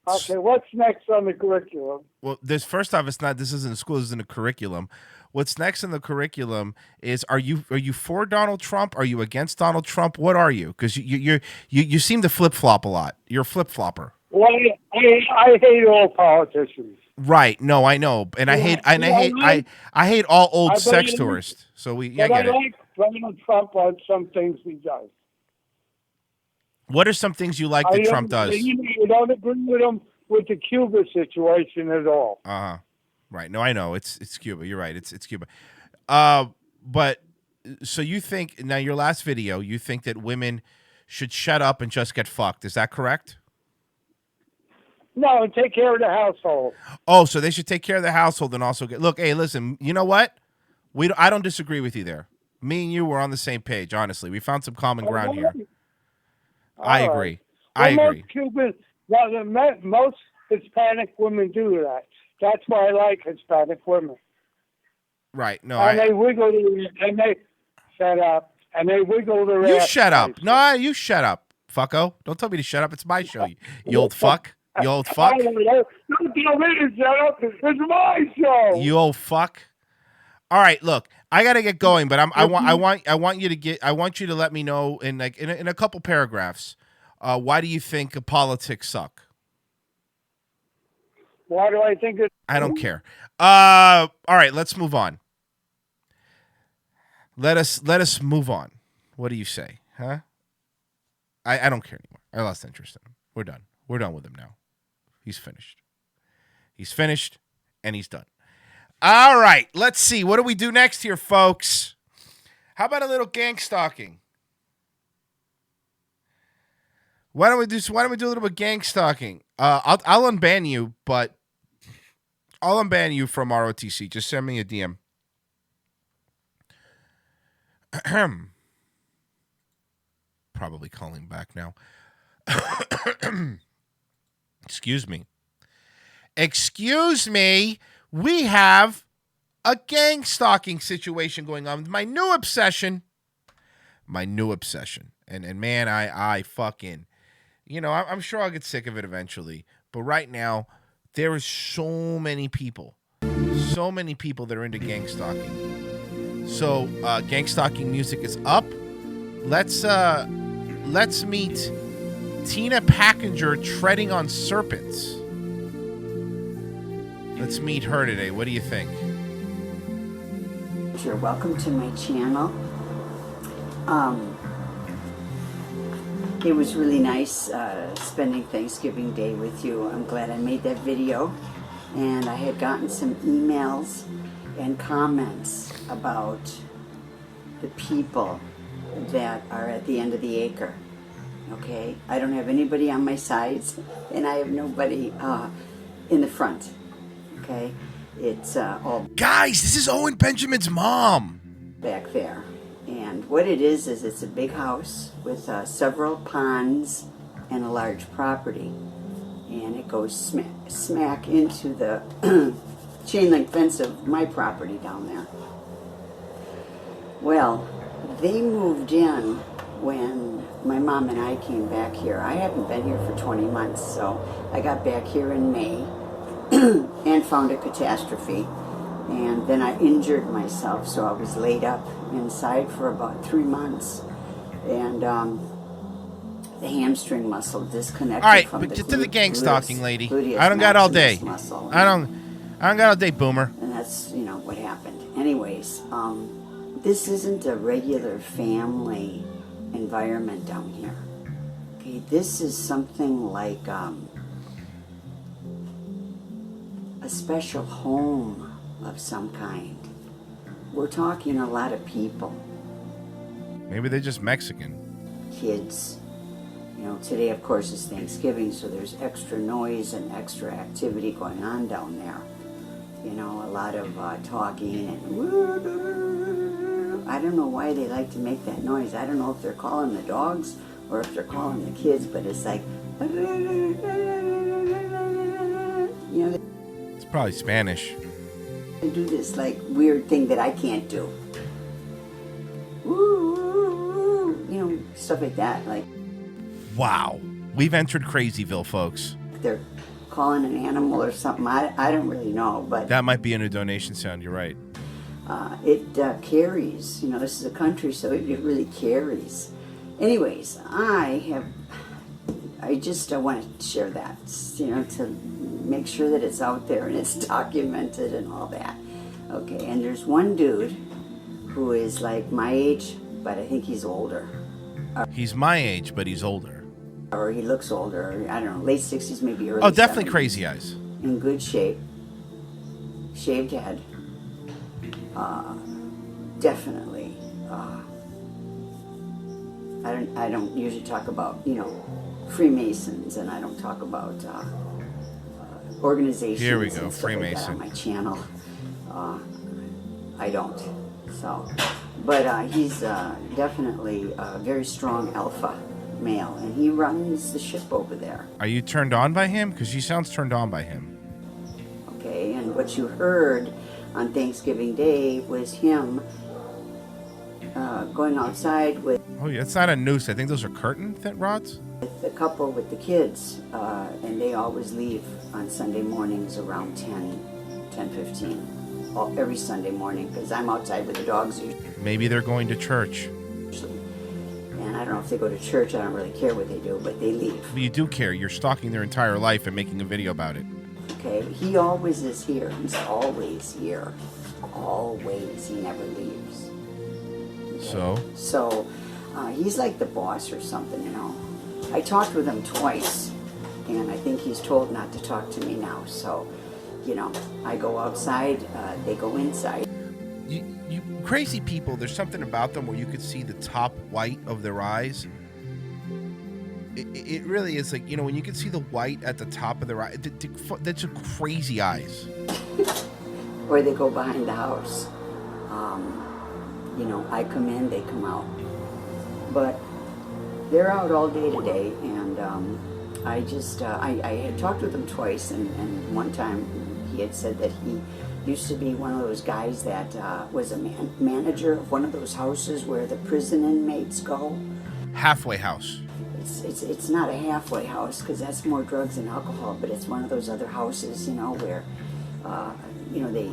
Okay, what's next on the curriculum? Well, first off, it's not. This isn't a school. This isn't a curriculum. What's next in the curriculum is: are you for Donald Trump? Are you against Donald Trump? What are you? Because you seem to flip flop a lot. You're a flip flopper. Well, I hate all politicians. Right? No, I know, and I hate all old sex tourists. So I get I it. like Donald Trump on some things he does. What are some things you like that Trump does? You don't agree with him with the Cuba situation at all. Right. No, I know. It's Cuba. You're right. It's Cuba. But so you think now your last video, you think that women should shut up and just get fucked. Is that correct? No, and take care of the household. Oh, so they should take care of the household and also look, hey, listen, you know what? I don't disagree with you there. Me and you were on the same page, honestly. We found some common ground here. I agree. I agree. Most Hispanic women do that. That's why I like Hispanic women. Right. No, and they wiggle and they shut up and they wiggle their ass. You shut up. No, you shut up, fucko. Don't tell me to shut up. It's my show. You old fuck. You old fuck. Don't tell me to shut up. It's my show. You old fuck. All right, look, I gotta get going, but I want you to let me know in a couple paragraphs. Why do you think politics suck? Why do I think it? I don't care. All right, let's move on. Let us move on. What do you say, huh? I don't care anymore. I lost interest in him. We're done. We're done with him now. He's finished. He's finished, and he's done. All right, let's see. What do we do next here, folks? How about a little gang stalking? Why don't we do a little bit of gang stalking? I'll unban you, but I'll unban you from ROTC. Just send me a DM. Probably calling back now. Excuse me. Excuse me. We have a gang stalking situation going on. My new obsession. And man, I fucking, I'm sure I'll get sick of it eventually. But right now, there is so many people that are into gang stalking. So gang stalking music is up. Let's meet Tina Packenger treading on serpents. Let's meet her today. What do you think? You're welcome to my channel. It was really nice spending Thanksgiving Day with you. I'm glad I made that video. And I had gotten some emails and comments about the people that are at the end of the acre. Okay? I don't have anybody on my sides, and I have nobody in the front. Okay, it's all guys. This is Owen Benjamin's mom back there, and what it is it's a big house with several ponds and a large property, and it goes smack into the chain link fence of my property down there. Well, they moved in when my mom and I came back here. I haven't been here for 20 months, so I got back here in May and found a catastrophe. And then I injured myself, so I was laid up inside for about 3 months. And the hamstring muscle disconnected. All right, from but the get to the gang stalking, lady. gluteus I don't got all day. maximus muscle. I don't got all day, boomer. And that's, what happened. Anyways, this isn't a regular family environment down here. Okay, this is something like a special home of some kind. We're talking a lot of people. Maybe they're just Mexican. Kids. Today, of course, is Thanksgiving, so there's extra noise and extra activity going on down there. A lot of talking and I don't know why they like to make that noise. I don't know if they're calling the dogs or if they're calling the kids, but it's like, It's probably Spanish. they do this like weird thing that I can't do. Stuff like that. Like, Wow. We've entered Crazyville, folks. they're calling an animal or something. I don't really know, but That might be in a donation sound. You're right. it carries. This is a country, so it really carries. Anyways, I just want to share that, to make sure that it's out there and it's documented and all that. Okay, and there's one dude who is like my age, but I think he's older. He's my age, but he's older. Or he looks older. I don't know, late 60s, maybe early 70s. Oh, definitely crazy eyes. In good shape. Shaved head. Definitely. I don't usually talk about, Freemasons, and I don't talk about organizations. Here we go, and stuff like that Freemason. on my channel. I don't. So, but he's definitely a very strong alpha male, and he runs the ship over there. Are you turned on by him? Because she sounds turned on by him. Okay, and what you heard on Thanksgiving Day was him going outside with Oh, yeah, it's not a noose. I think those are curtain rods. the couple with the kids, and they always leave on Sunday mornings around 10:15, every Sunday morning, because I'm outside with the dogs usually. Maybe they're going to church. And I don't know if they go to church, I don't really care what they do, but they leave. But you do care. You're stalking their entire life and making a video about it. Okay, he always is here. He's always here. Always. He never leaves. Okay? So, he's like the boss or something, I talked with him twice, and I think he's told not to talk to me now. So, I go outside, they go inside. You crazy people, there's something about them where you could see the top white of their eyes. It really is like, when you can see the white at the top of their eye, that's a crazy eyes. Or they go behind the house. I come in, they come out. But they're out all day today, and I just, I had talked with him twice, and one time he had said that he used to be one of those guys that was a manager of one of those houses where the prison inmates go. Halfway house. It's not a halfway house, because that's more drugs and alcohol, but it's one of those other houses, where, they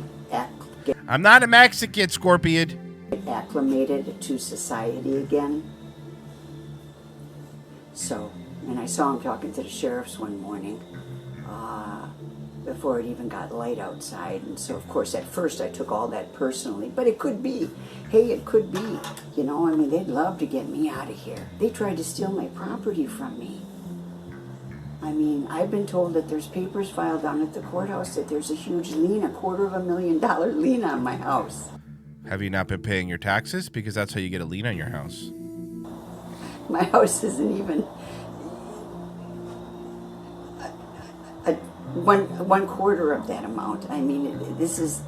get I'm not a Mexican, Scorpion. acclimated to society again. So, and I saw him talking to the sheriffs one morning, before it even got light outside. And so, of course, at first I took all that personally, but it could be. Hey, it could be. They'd love to get me out of here. They tried to steal my property from me. I've been told that there's papers filed down at the courthouse that there's a huge lien, $250,000 lien on my house. Have you not been paying your taxes? Because that's how you get a lien on your house. My house isn't even one quarter of that amount. This is,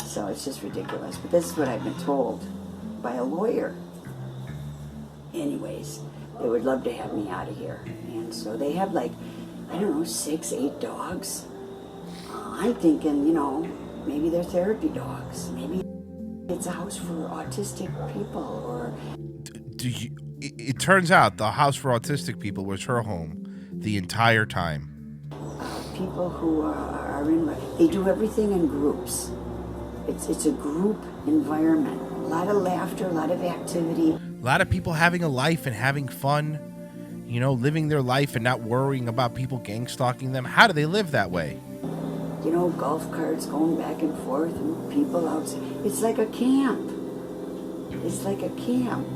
so it's just ridiculous. But this is what I've been told by a lawyer. Anyways, they would love to have me out of here. And so they have 6, 8 dogs. I'm thinking, maybe they're therapy dogs. Maybe. It's a house for autistic people, or it turns out the house for autistic people was her home the entire time. people who are in. They do everything in groups. It's a group environment. A lot of laughter, a lot of activity. A lot of people having a life and having fun, you know, living their life and not worrying about people gang stalking them. How do they live that way? You know, golf carts going back and forth and people outside. It's like a camp. It's like a camp.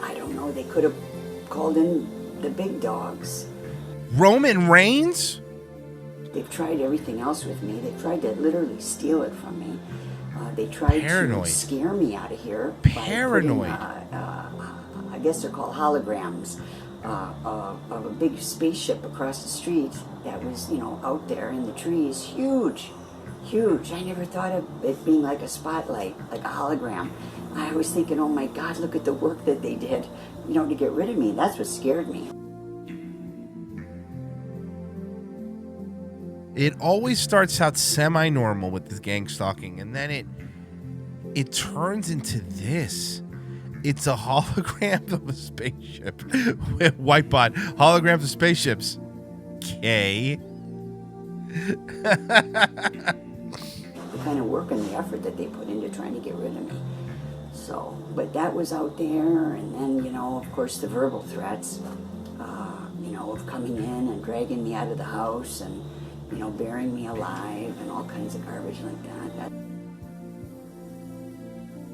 I don't know. They could have called in the big dogs. Roman Reigns? They've tried everything else with me. They tried to literally steal it from me. They tried Paranoid. to scare me out of here. Paranoid. By putting, I guess they're called holograms of a big spaceship across the street that was, you know, out there in the trees. Huge. Huge. I never thought of it being like a spotlight, like a hologram. I was thinking, oh my God, look at the work that they did, you know, to get rid of me. That's what scared me. It always starts out semi-normal with the gang stalking, and then it turns into this. It's a hologram of a spaceship. Whitebot. Holograms of spaceships. Okay. The kind of work and the effort that they put into trying to get rid of me. So, but that was out there, and then, you know, of course, the verbal threats, you know, of coming in and dragging me out of the house and, you know, burying me alive and all kinds of garbage like that.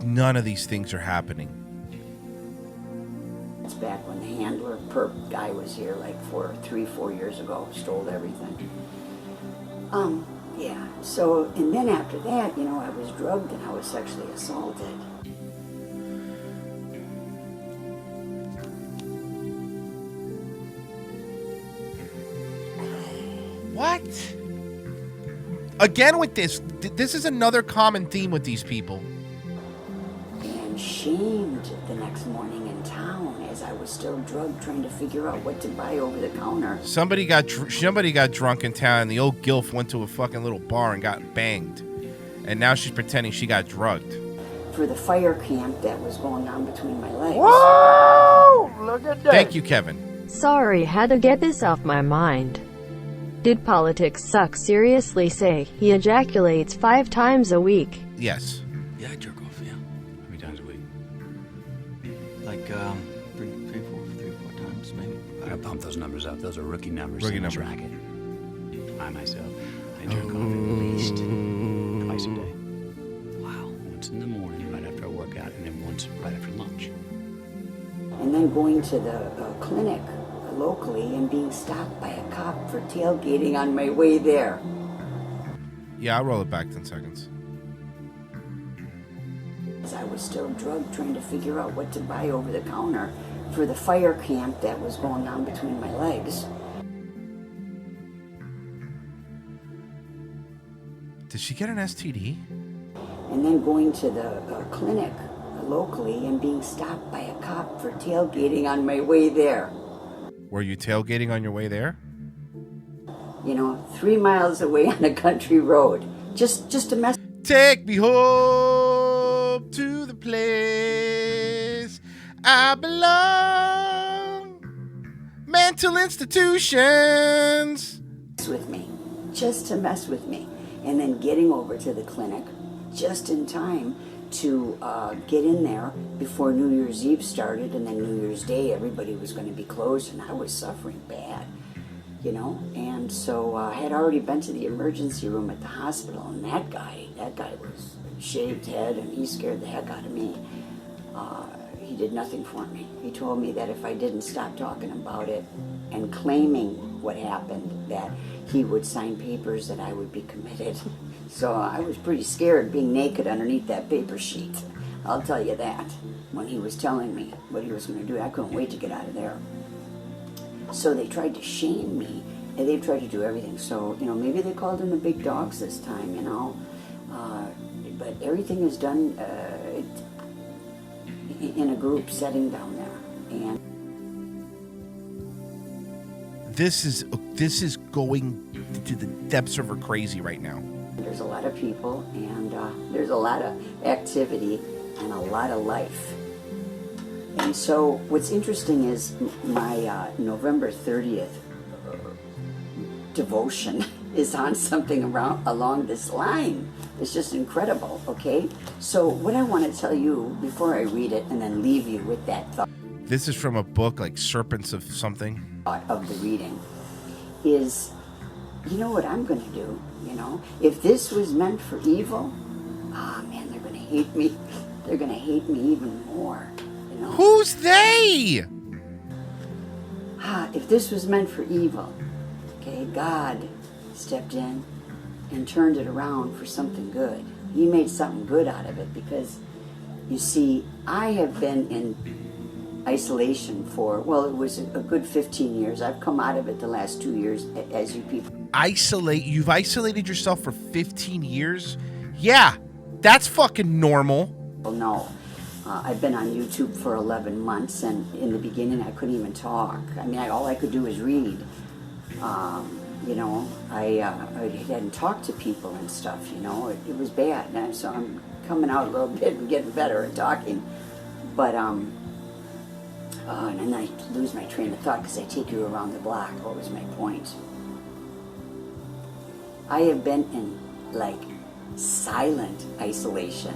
None of these things are happening. It's back when the handler perp guy was here, like 3-4 years ago, stole everything. Yeah, so, and then after that, you know, I was drugged and I was sexually assaulted. What? Again with this. This is another common theme with these people. And shamed the next morning in town as I was still drugged, trying to figure out what to buy over the counter. Somebody got drunk in town, and the old gilf went to a fucking little bar and got banged. And now she's pretending she got drugged. For the fire camp that was going on between my legs. Whoa! Look at that. Thank you, Kevin. Sorry, had to get this off my mind. Did politics suck? Seriously, say he ejaculates 5 times a week. Yes. Yeah, I jerk off, yeah. How many times a week? Like, 3 or 4 times, maybe. I gotta pump those numbers up. Those are rookie numbers. Rookie in this numbers. racket. I myself, I jerk off at least twice a day. Wow. Once in the morning, right after I work out, and then once right after lunch. And then going to the clinic locally and being stopped by a cop for tailgating on my way there. Yeah, I'll roll it back 10 seconds. As I was still drugged, trying to figure out what to buy over the counter for the fire camp that was going on between my legs. Did she get an STD? And then going to the clinic locally and being stopped by a cop for tailgating on my way there. Were you tailgating on your way there? You know, 3 miles away on a country road. Just to mess. Take me home to the place I belong. Mental institutions. With me. Just to mess with me. And then getting over to the clinic just in time to get in there before New Year's Eve started, and then New Year's Day everybody was going to be closed, and I was suffering bad, you know. And so I had already been to the emergency room at the hospital, and that guy was shaved head, and he scared the heck out of me. He did nothing for me. He told me that if I didn't stop talking about it and claiming what happened, that he would sign papers that I would be committed. So I was pretty scared being naked underneath that paper sheet. I'll tell you that. When he was telling me what he was going to do, I couldn't wait to get out of there. So they tried to shame me, and they tried to do everything. So, you know, maybe they called in the big dogs this time, you know. But everything is done in a group setting down there. And This is going to the depths of her crazy right now. There's a lot of people, and there's a lot of activity and a lot of life. And so what's interesting is my November 30th devotion is on something along this line. It's just incredible, okay? So what I want to tell you before I read it and then leave you with that thought. This is from a book like Serpents of something. Of the reading is, you know what I'm going to do, you know? If this was meant for evil, man, they're going to hate me. They're going to hate me even more, you know? Who's they? If this was meant for evil, okay, God stepped in and turned it around for something good. He made something good out of it because, you see, I have been in isolation for, well, it was a good 15 years. I've come out of it the last 2 years, as you people. You've isolated yourself for 15 years? Yeah, that's fucking normal. Well, no. I've been on YouTube for 11 months, and in the beginning I couldn't even talk. I mean, all I could do was read. You know, I hadn't talked to people and stuff, you know. It was bad, and so I'm coming out a little bit and getting better at talking. But, and then I lose my train of thought because I take you around the block. What was my point? I have been in, like, silent isolation.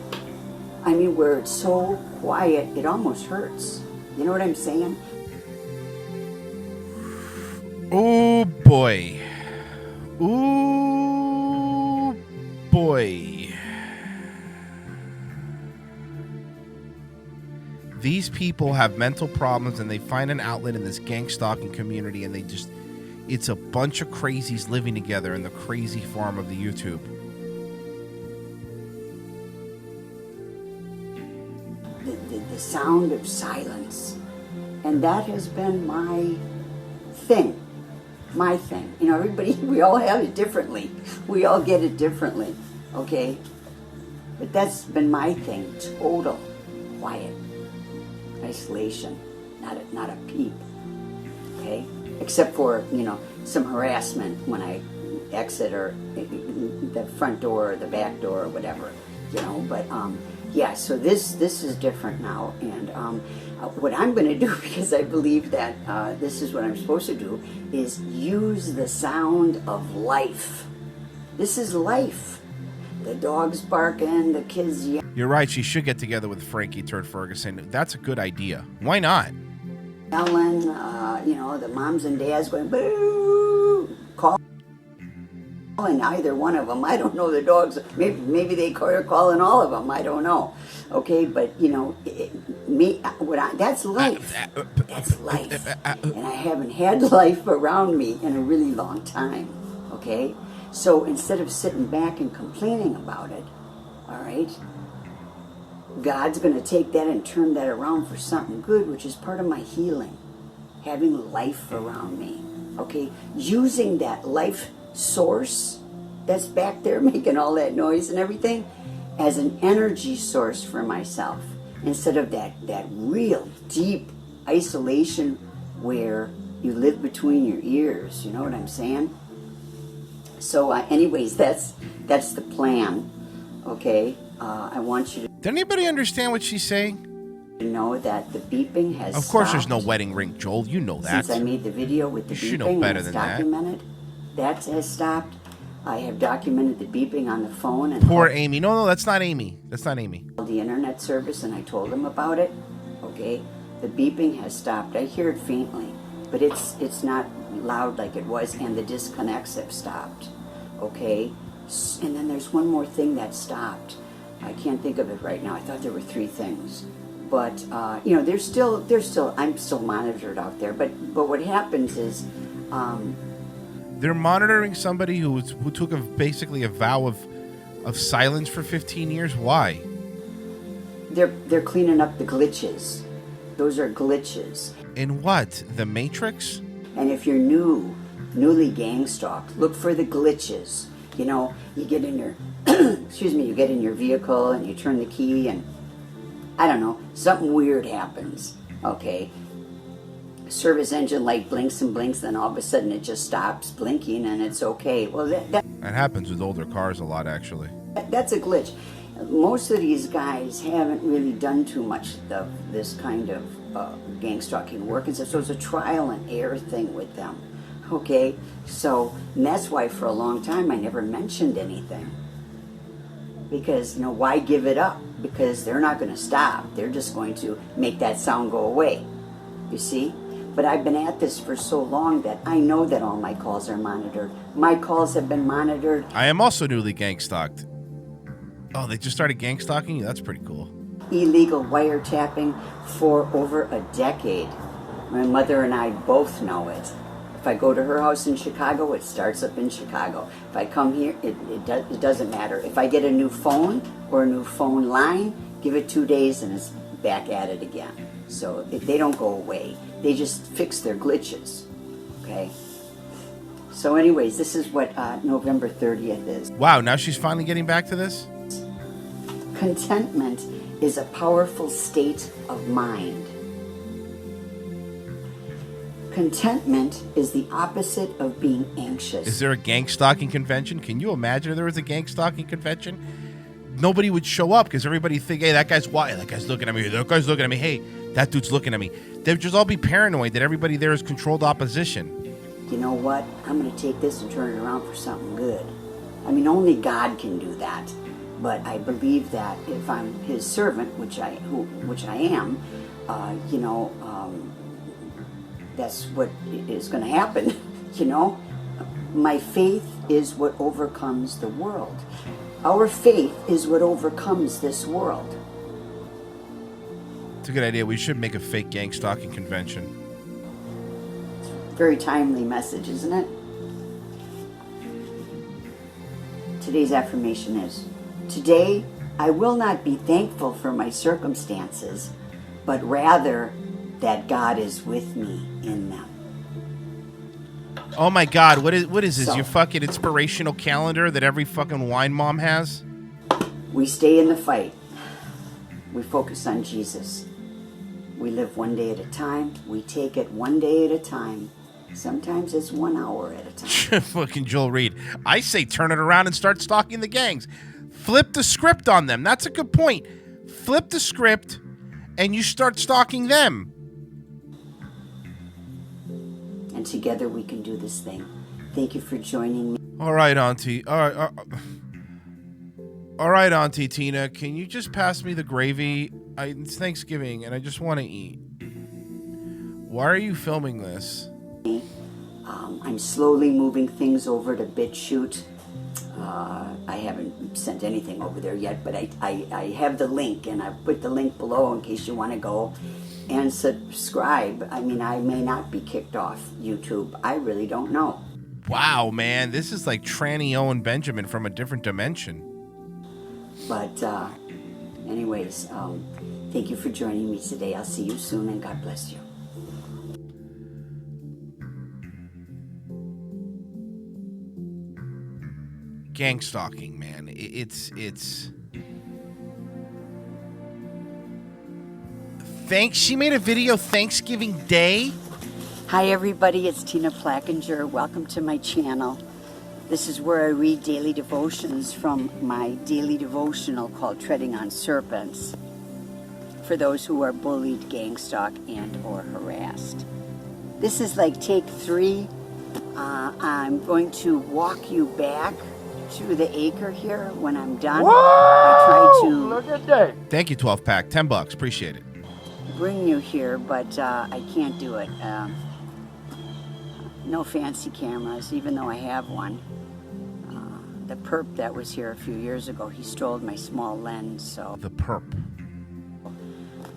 I mean, where it's so quiet, it almost hurts. You know what I'm saying? Oh, boy. Ooh, boy. These people have mental problems and they find an outlet in this gang stalking community, and it's a bunch of crazies living together in the crazy farm of the YouTube. The sound of silence. And that has been my thing. My thing. You know, everybody, we all have it differently. We all get it differently, okay? But that's been my thing. Total quiet. Isolation. Not a peep, okay? Except for, you know, some harassment when I exit or the front door or the back door or whatever, you know, but yeah, so this is different now, and what I'm going to do, because I believe that this is what I'm supposed to do, is use the sound of life. This is life. The dog's barking, the kids yelling. You're right, she should get together with Frankie Ferguson. That's a good idea. Why not? Yelling, you know, the moms and dads going, boo, calling either one of them. I don't know, the dogs, maybe they are calling all of them, I don't know. Okay, but, you know, that's life. That's life. And I haven't had life around me in a really long time, okay? So instead of sitting back and complaining about it, all right, God's going to take that and turn that around for something good, which is part of my healing. Having life around me, okay? Using that life source that's back there making all that noise and everything as an energy source for myself, instead of that real deep isolation where you live between your ears. You know what I'm saying? So anyways, that's the plan, okay? I want you to... Did anybody understand what she's saying? To know that the beeping has Of course stopped. There's no wedding ring, Joel. You know that. Since I made the video with the You should beeping know better and it's than that. documented, that has stopped. I have documented the beeping on the phone. And Poor Amy. No, that's not Amy. That's not Amy. The internet service, and I told them about it. Okay, the beeping has stopped. I hear it faintly, but it's not loud like it was, and the disconnects have stopped. Okay, and then there's one more thing that stopped. I can't think of it right now. I thought there were 3 things, but you know, I'm still monitored out there. But what happens is, they're monitoring somebody who took basically a vow of silence for 15 years. Why? They're cleaning up the glitches. Those are glitches. In what? The Matrix? And if you're newly gang stalked, look for the glitches. You know, you get in your, you get in your vehicle and you turn the key and, I don't know, something weird happens, okay? service engine light blinks and blinks, then all of a sudden it just stops blinking and it's okay. Well, That happens with older cars a lot, actually. that's a glitch. Most of these guys haven't really done too much of this kind of gang stalking work, and so it's a trial and error thing with them. Okay, so and that's why for a long time I never mentioned anything, because why give it up? Because they're not going to stop. They're just going to make that sound go away. You see? But I've been at this for so long that I know that all my calls are monitored. My calls have been monitored. I am also newly gang stalked. Oh, they just started gang stalking you? That's pretty cool. Illegal wiretapping for over a decade. My mother and I both know it. If I go to her house in Chicago, it starts up in Chicago. If I come here, it doesn't matter. If I get a new phone or a new phone line, give it 2 days and it's back at it again. So they don't go away. They just fix their glitches, okay? So anyways, this is what November 30th is. Wow, now she's finally getting back to this? Contentment is a powerful state of mind. Contentment is the opposite of being anxious. Is there a gang stalking convention? Can you imagine if there was a gang stalking convention? Nobody would show up because everybody think, hey, that guy's wild. That guy's looking at me. That guy's looking at me. Hey, that dude's looking at me. They'd just all be paranoid that everybody there is controlled opposition. You know what? I'm going to take this and turn it around for something good. I mean, only God can do that. But I believe that if I'm His servant, which I am, that's what is going to happen. My faith is what overcomes the world. Our faith is what overcomes this world. It's a good idea. We should make a fake gang stalking convention. Very timely message, isn't it? Today's affirmation is, today I will not be thankful for my circumstances, but rather that God is with me in them. Oh my God, what is this? So, your fucking inspirational calendar that every fucking wine mom has? We stay in the fight. We focus on Jesus. We live one day at a time. We take it one day at a time. Sometimes it's 1 hour at a time. Fucking Joel Reed. I say turn it around and start stalking the gangs. Flip the script on them. That's a good point. Flip the script and you start stalking them. And together we can do this thing. Thank you for joining me. All right, Auntie. All right, Auntie Tina. Can you just pass me the gravy? It's Thanksgiving, and I just want to eat. Why are you filming this? I'm slowly moving things over to BitChute. I haven't sent anything over there yet, but I have the link, and I put the link below in case you want to go and subscribe. I mean, I may not be kicked off YouTube. I really don't know. Wow, man. This is like Tranny Owen Benjamin from a different dimension. But anyways, thank you for joining me today. I'll see you soon, and God bless you. Gang stalking, man. It's she made a video Thanksgiving Day. Hi everybody, it's Tina Packenger. Welcome to my channel. This is where I read daily devotions from my daily devotional called Treading on Serpents for those who are bullied, gang stalked, and or harassed. This is like take 3. I'm going to walk you back to the acre here when I'm done. Whoa! I try to Look at that. Thank you, 12-pack. $10. Appreciate it. bring you here, but I can't do it. No fancy cameras, even though I have one. The perp that was here a few years ago, he stole my small lens, so... The perp.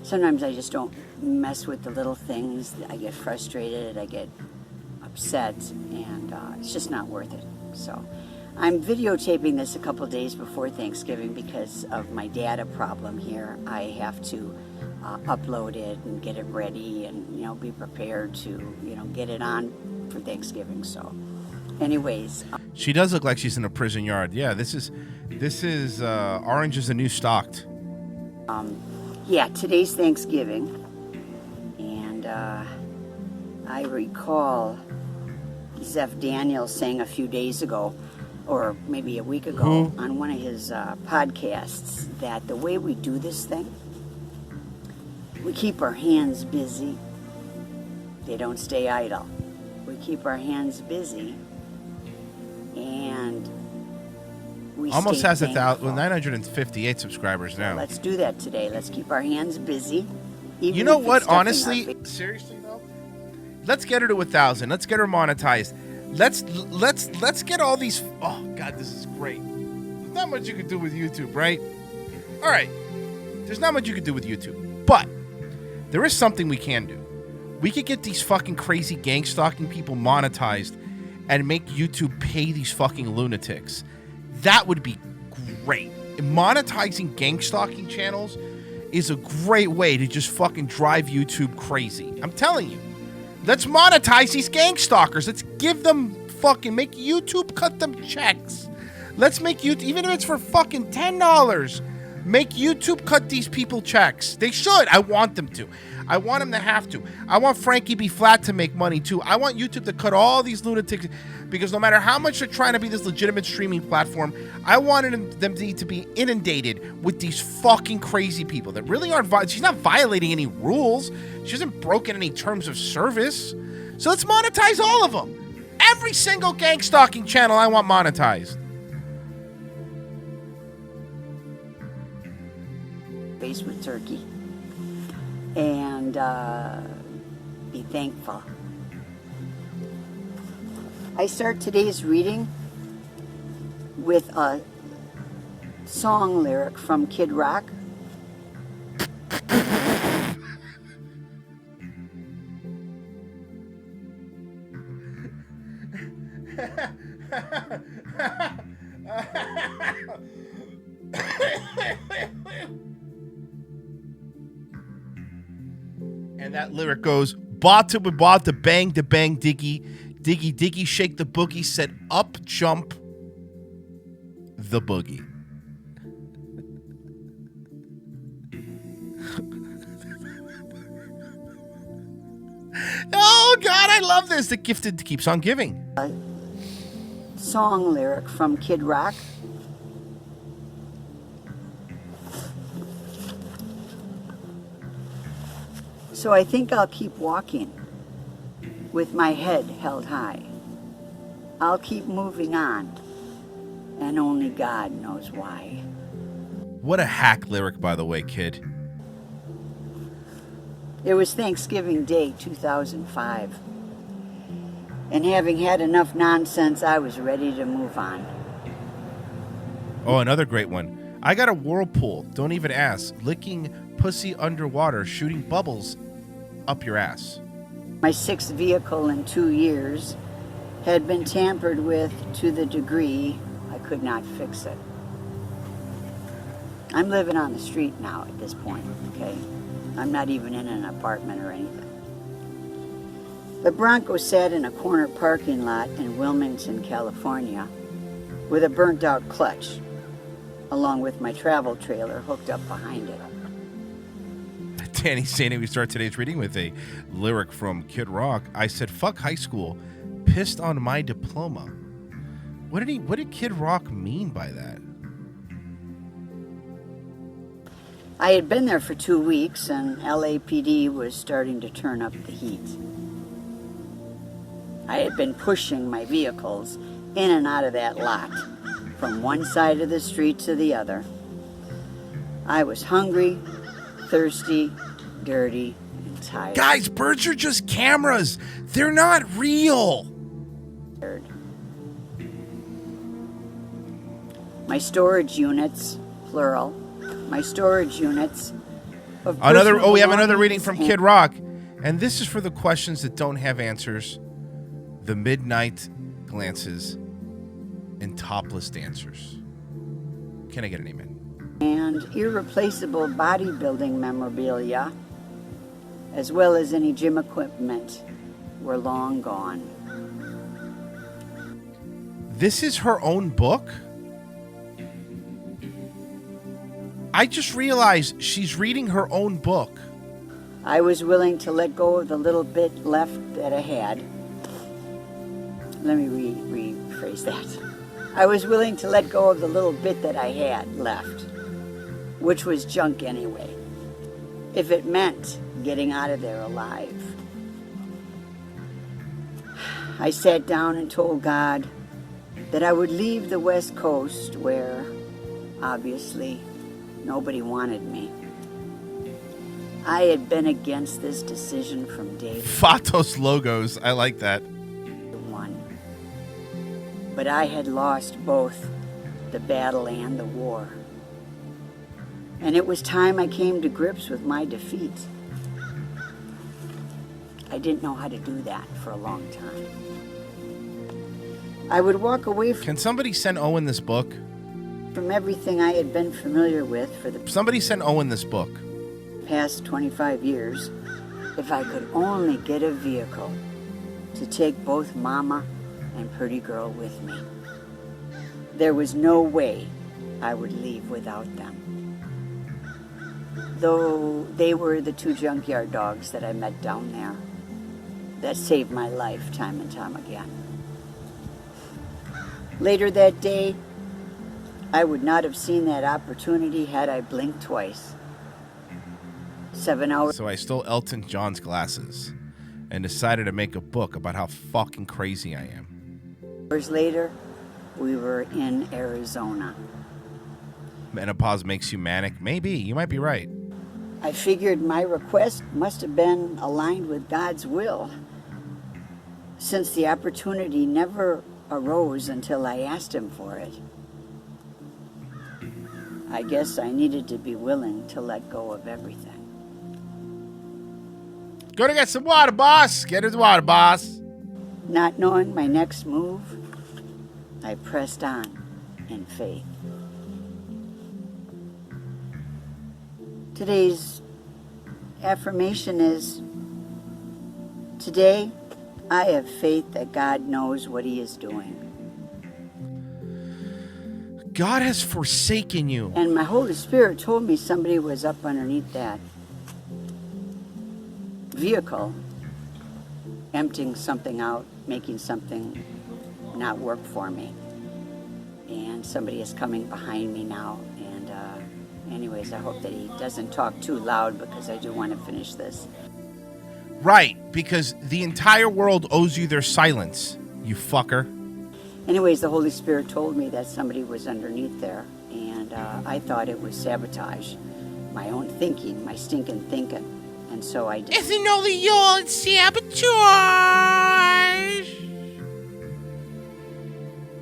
Sometimes I just don't mess with the little things. I get frustrated, I get upset, and it's just not worth it. So I'm videotaping this a couple days before Thanksgiving because of my data problem here. I have to upload it and get it ready and, you know, be prepared to, you know, get it on for Thanksgiving. So anyways. She does look like she's in a prison yard. Yeah, this is Orange is the New Stalked. Yeah, today's Thanksgiving, and I recall Zeph Daniels saying a few days ago, or maybe a week ago, on one of his podcasts, that the way we do this thing, we keep our hands busy. They don't stay idle. We keep our hands busy, and we Almost stay has thankful. 958 subscribers now. Let's do that today. Let's keep our hands busy. Even You know if it's what? stuffing our Honestly, face. seriously though, let's get her to 1,000. Let's get her monetized. Let's get all these. Oh God, this is great. There's not much you can do with YouTube, right? All right. There's not much you can do with YouTube, but there is something we can do. We could get these fucking crazy gang stalking people monetized and make YouTube pay these fucking lunatics. That would be great. Monetizing gang stalking channels is a great way to just fucking drive YouTube crazy. I'm telling you. Let's monetize these gang stalkers. Let's give them fucking, make YouTube cut them checks. Let's make YouTube, even if it's for fucking $10, make YouTube cut these people checks. They should. I want them to. I want them to have to. I want Frankie B. Flat to make money too. I want YouTube to cut all these lunatics, because no matter how much they're trying to be this legitimate streaming platform, I wanted them to be inundated with these fucking crazy people that really aren't. She's not violating any rules. She hasn't broken any terms of service. So let's monetize all of them. Every single gang stalking channel I want monetized. Face with turkey. And be thankful. I start today's reading with a song lyric from Kid Rock. And that lyric goes, bought to bang, diggy, diggy, diggy, shake the boogie, said up, jump, the boogie. Oh, God, I love this. The gifted keeps on giving. A song lyric from Kid Rock. So I think I'll keep walking with my head held high. I'll keep moving on, and only God knows why. What a hack lyric, by the way, kid. It was Thanksgiving Day 2005. And having had enough nonsense, I was ready to move on. Oh, another great one. I got a whirlpool. Don't even ask. Licking pussy underwater, shooting bubbles up your ass. My sixth vehicle in 2 years had been tampered with to the degree I could not fix it. I'm living on the street now at this point, okay? I'm not even in an apartment or anything. The Bronco sat in a corner parking lot in Wilmington, California, with a burnt-out clutch, along with my travel trailer hooked up behind it. Danny's saying we start today's reading with a lyric from Kid Rock. I said, fuck high school, pissed on my diploma. What did Kid Rock mean by that? I had been there for 2 weeks, and LAPD was starting to turn up the heat. I had been pushing my vehicles in and out of that lot, from one side of the street to the other. I was hungry, thirsty, dirty, and tired. Guys, birds are just cameras. They're not real. My storage units, plural, my storage units of We have personal another reading belongings from and- Kid Rock. And this is for the questions that don't have answers. The midnight glances and topless dancers. Can I get an amen? and irreplaceable bodybuilding memorabilia, as well as any gym equipment, were long gone. This is her own book? I just realized she's reading her own book. I was willing to let go of the little bit left that I had. Let me rephrase that. I was willing to let go of the little bit that I had left, which was junk anyway, if it meant getting out of there alive. I sat down and told God that I would leave the West Coast where, obviously, nobody wanted me. I had been against this decision from day Fatos logos. I like that. one. But I had lost both the battle and the war. And it was time I came to grips with my defeat. I didn't know how to do that for a long time. I would walk away Can somebody send Owen this book? from everything I had been familiar with for the Somebody send Owen this book. past 25 years if I could only get a vehicle to take both Mama and Pretty Girl with me. There was no way I would leave without them. Though they were the two junkyard dogs that I met down there that saved my life time and time again. Later that day, I would not have seen that opportunity had I blinked twice. 7 hours. So I stole Elton John's glasses and decided to make a book about how fucking crazy I am. Hours later, we were in Arizona. Menopause makes you manic? Maybe. You might be right. I figured my request must have been aligned with God's will, since the opportunity never arose until I asked him for it. I guess I needed to be willing to let go of everything. Go to get some water, boss. Get his water, boss. Not knowing my next move, I pressed on in faith. Today's affirmation is, today I have faith that God knows what he is doing. God has forsaken you. And my Holy Spirit told me somebody was up underneath that vehicle, emptying something out, making something not work for me. And somebody is coming behind me now. And anyways, I hope that he doesn't talk too loud because I do want to finish this. Right, because the entire world owes you their silence, you fucker. Anyways, the Holy Spirit told me that somebody was underneath there, and I thought it was sabotage, my own thinking, my stinking thinking, and so I did. Isn't only your sabotage?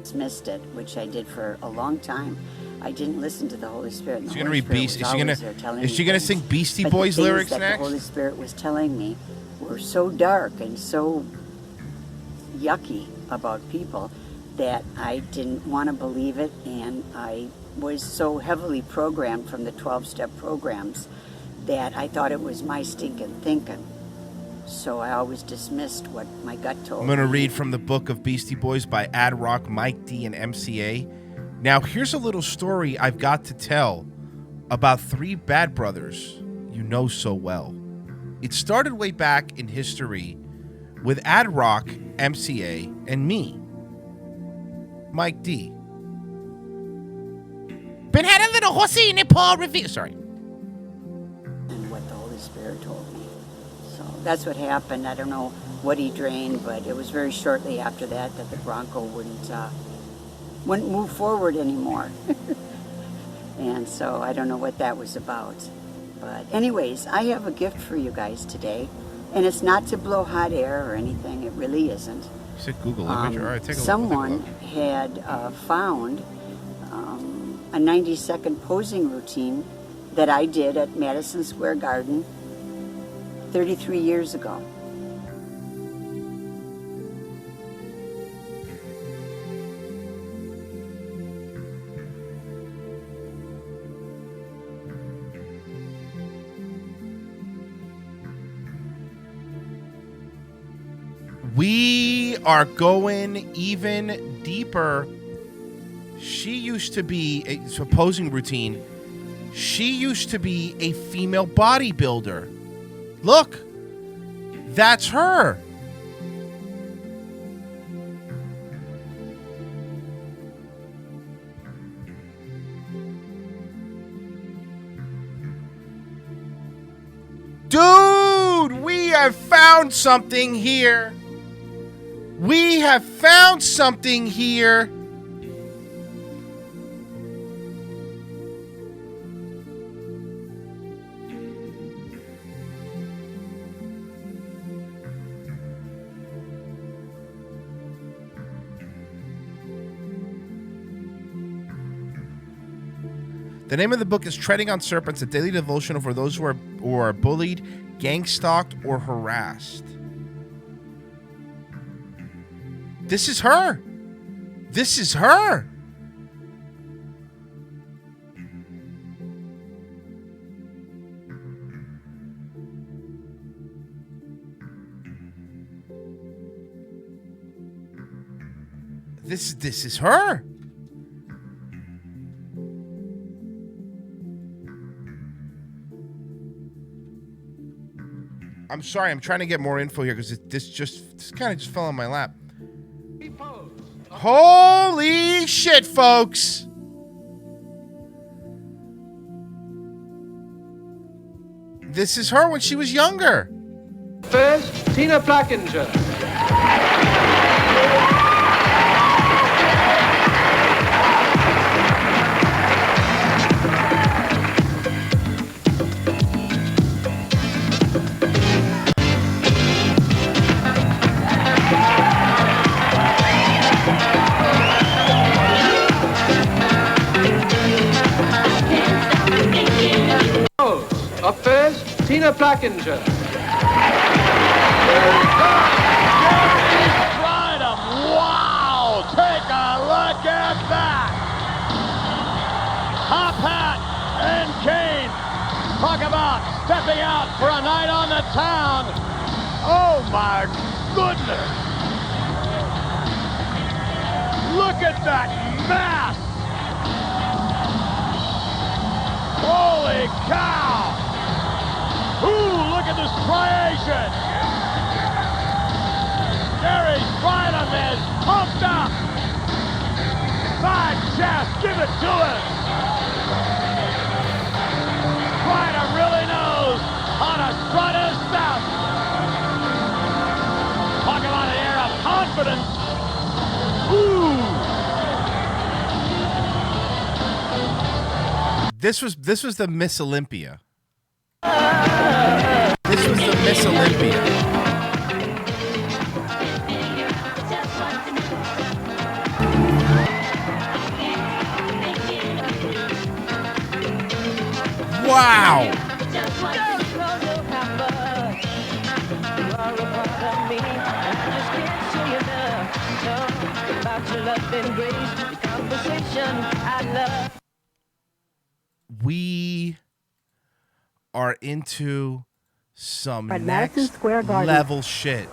Dismissed it, which I did for a long time. I didn't listen to the Holy Spirit. Is she gonna read Beast? Is she gonna sing Beastie Boys the lyrics that next? The Holy Spirit was telling me were so dark and so yucky about people that I didn't want to believe it, and I was so heavily programmed from the 12-step programs that I thought it was my stinking thinking. So I always dismissed what my gut told me. I'm going to read from the book of Beastie Boys by Ad Rock, Mike D, and MCA. Now, here's a little story I've got to tell about three bad brothers you know so well. It started way back in history with Ad Rock, MCA, and me, Mike D. Been had a little horsey in the paw review. Sorry. And what the Holy Spirit told me. So that's what happened. I don't know what he drained, but it was very shortly after that that the Bronco wouldn't move forward anymore. And so I don't know what that was about. But anyways, I have a gift for you guys today. And it's not to blow hot air or anything. It really isn't. You said Google image. All right, take a look. Someone had found a 90-second posing routine that I did at Madison Square Garden 33 years ago. We are going even deeper. She used to be a posing routine. She used to be a female bodybuilder. Look. That's her. Dude, we have found something here. We have found something here. The name of the book is Treading on Serpents, a daily devotional for those who are bullied, gang-stalked, or harassed. This is her. This is her. This is her. I'm sorry, I'm trying to get more info here because this kind of just fell on my lap. Holy shit, folks! This is her when she was younger. First, Tina Packenger. Up first, Tina Packenger. Wow! Take a look at that! Top hat and cane. Talk about stepping out for a night on the town. Oh my goodness! Look at that mass! Holy cow! Ooh, look at this striation! Gary Bynum is pumped up! Side chest, give it to him! Bynum really knows how to strut his stuff! Talk about an air of confidence! Ooh! This was the Miss Olympia. This was the Miss Olympia. Wow. We are into some Madison next Square Garden. level shit.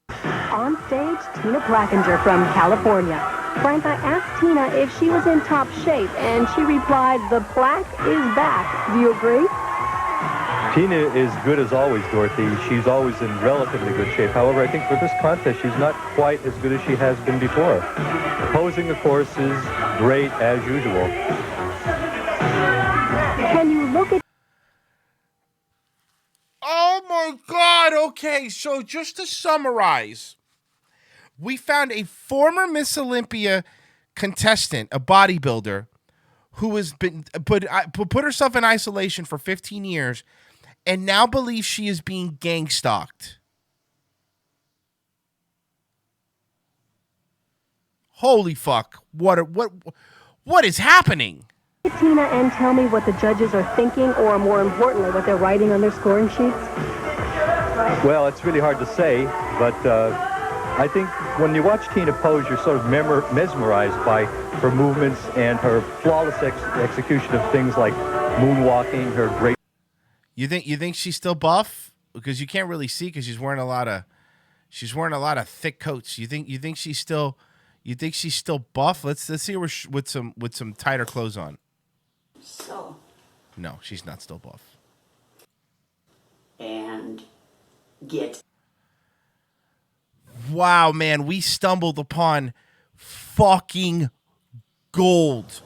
On stage, Tina Packenger from California. Frank, I asked Tina if she was in top shape, and she replied, "The plaque is back." Do you agree? Tina is good as always, Dorothy. She's always in relatively good shape. However, I think for this contest, she's not quite as good as she has been before. Posing, of course, is great as usual. Can you look at... Oh my God. Okay, so just to summarize, we found a former Miss Olympia contestant, a bodybuilder, who has been put herself in isolation for 15 years and now believes she is being gang stalked. Holy fuck. What is happening? Tina, and tell me what the judges are thinking, or more importantly, what they're writing on their scoring sheets? Well, it's really hard to say, but I think when you watch Tina pose, you're sort of mesmerized by her movements and her flawless execution of things like moonwalking, her great... You think she's still buff? Because you can't really see because she's wearing a lot of thick coats. You think she's still buff? Let's see her with some tighter clothes on. So. No, she's not still buff. And get. Wow, man, we stumbled upon fucking gold.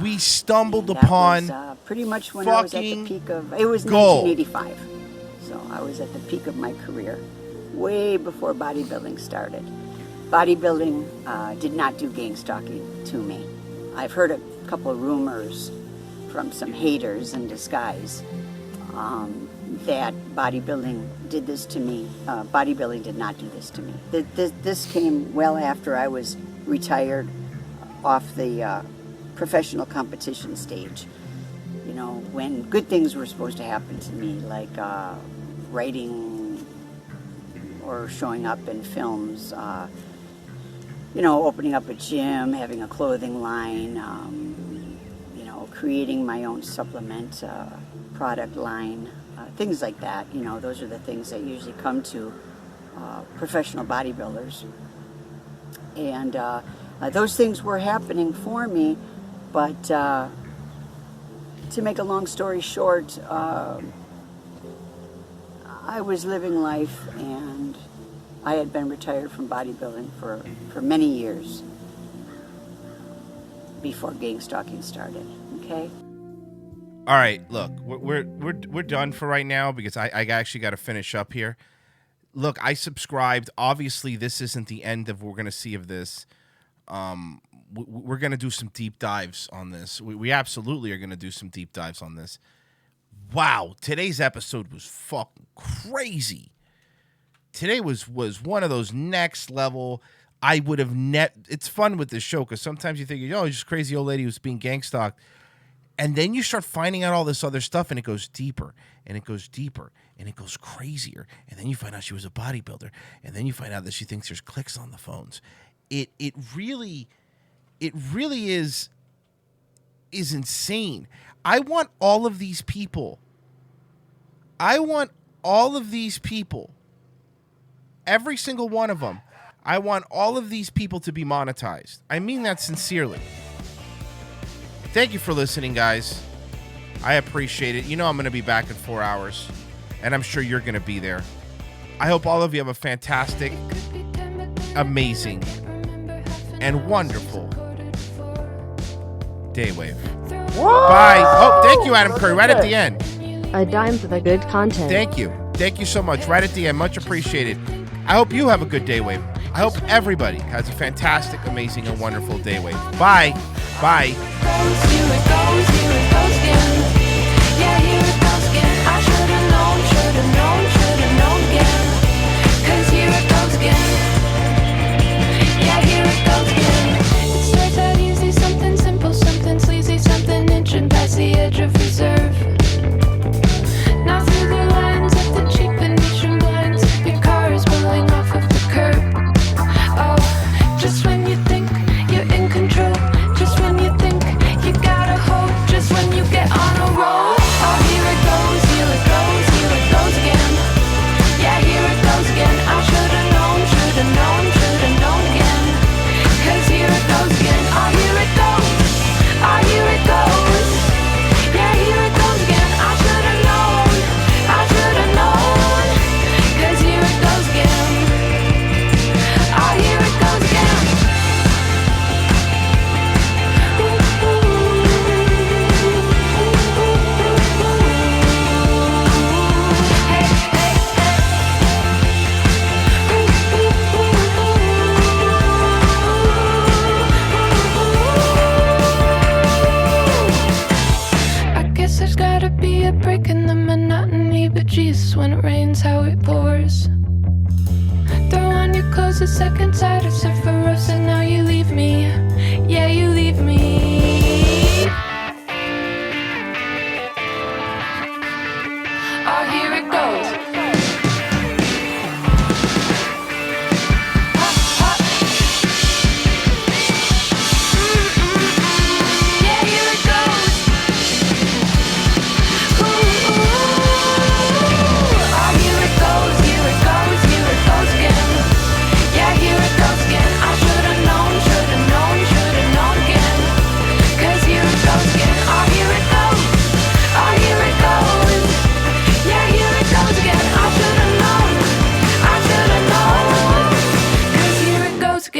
We stumbled upon was, pretty much when I was at the peak of, it was gold. 1985. So I was at the peak of my career, way before bodybuilding started. Bodybuilding did not do gang stalking to me. I've heard a couple of rumors from some haters in disguise that bodybuilding did this to me. Bodybuilding did not do this to me. This came well after I was retired off the professional competition stage. You know, when good things were supposed to happen to me, like writing or showing up in films, you know, opening up a gym, having a clothing line, you know, creating my own supplement product line, things like that. You know, those are the things that usually come to professional bodybuilders. And those things were happening for me, but to make a long story short, I was living life, and I had been retired from bodybuilding for many years before gang stalking started. Okay. All right, look, we're done for right now because I actually got to finish up here. Look, I subscribed. Obviously, this isn't the end of what we're going to see of this. We're going to do some deep dives on this. We absolutely are going to do some deep dives on this. Wow, today's episode was fucking crazy. Today was one of those next level. I would have it's fun with this show because sometimes you think, oh, it's just a crazy old lady who's being gang stalked. And then you start finding out all this other stuff, and it goes deeper, and it goes deeper, and it goes crazier. And then you find out she was a bodybuilder, and then you find out that she thinks there's clicks on the phones. It really is insane. I want all of these people. Every single one of them. I want all of these people to be monetized. I mean that sincerely. Thank you for listening, guys. I appreciate it. You know I'm going to be back in 4 hours, and I'm sure you're going to be there. I hope all of you have a fantastic, amazing, and wonderful day wave. Bye. Oh, thank you, Adam Curry, right at the end. A dime for the good content. Thank you. Thank you so much. Right at the end. Much appreciated. I hope you have a good day wave. I hope everybody has a fantastic, amazing, and wonderful day wave. Bye. Bye. Past the edge of reserve. Now through the lines of the cheap Venetian blinds, your car is pulling off of the curb. Oh, just when you think you're in control, just when you think you gotta hope, just when you get on a roll. Oh, here it goes, here it goes, here it goes again. Yeah, here it goes again. I should've known, should've known, should've known again. 'Cause here it goes again. Oh, here it goes. Oh, here it goes. Yeah, here it goes again. I should've known. I should've known. 'Cause here it goes again. Oh, here it goes again. There's gotta be a break in the monotony, but Jesus, when it rains, how it pours. Throw on your clothes, a second side of surface.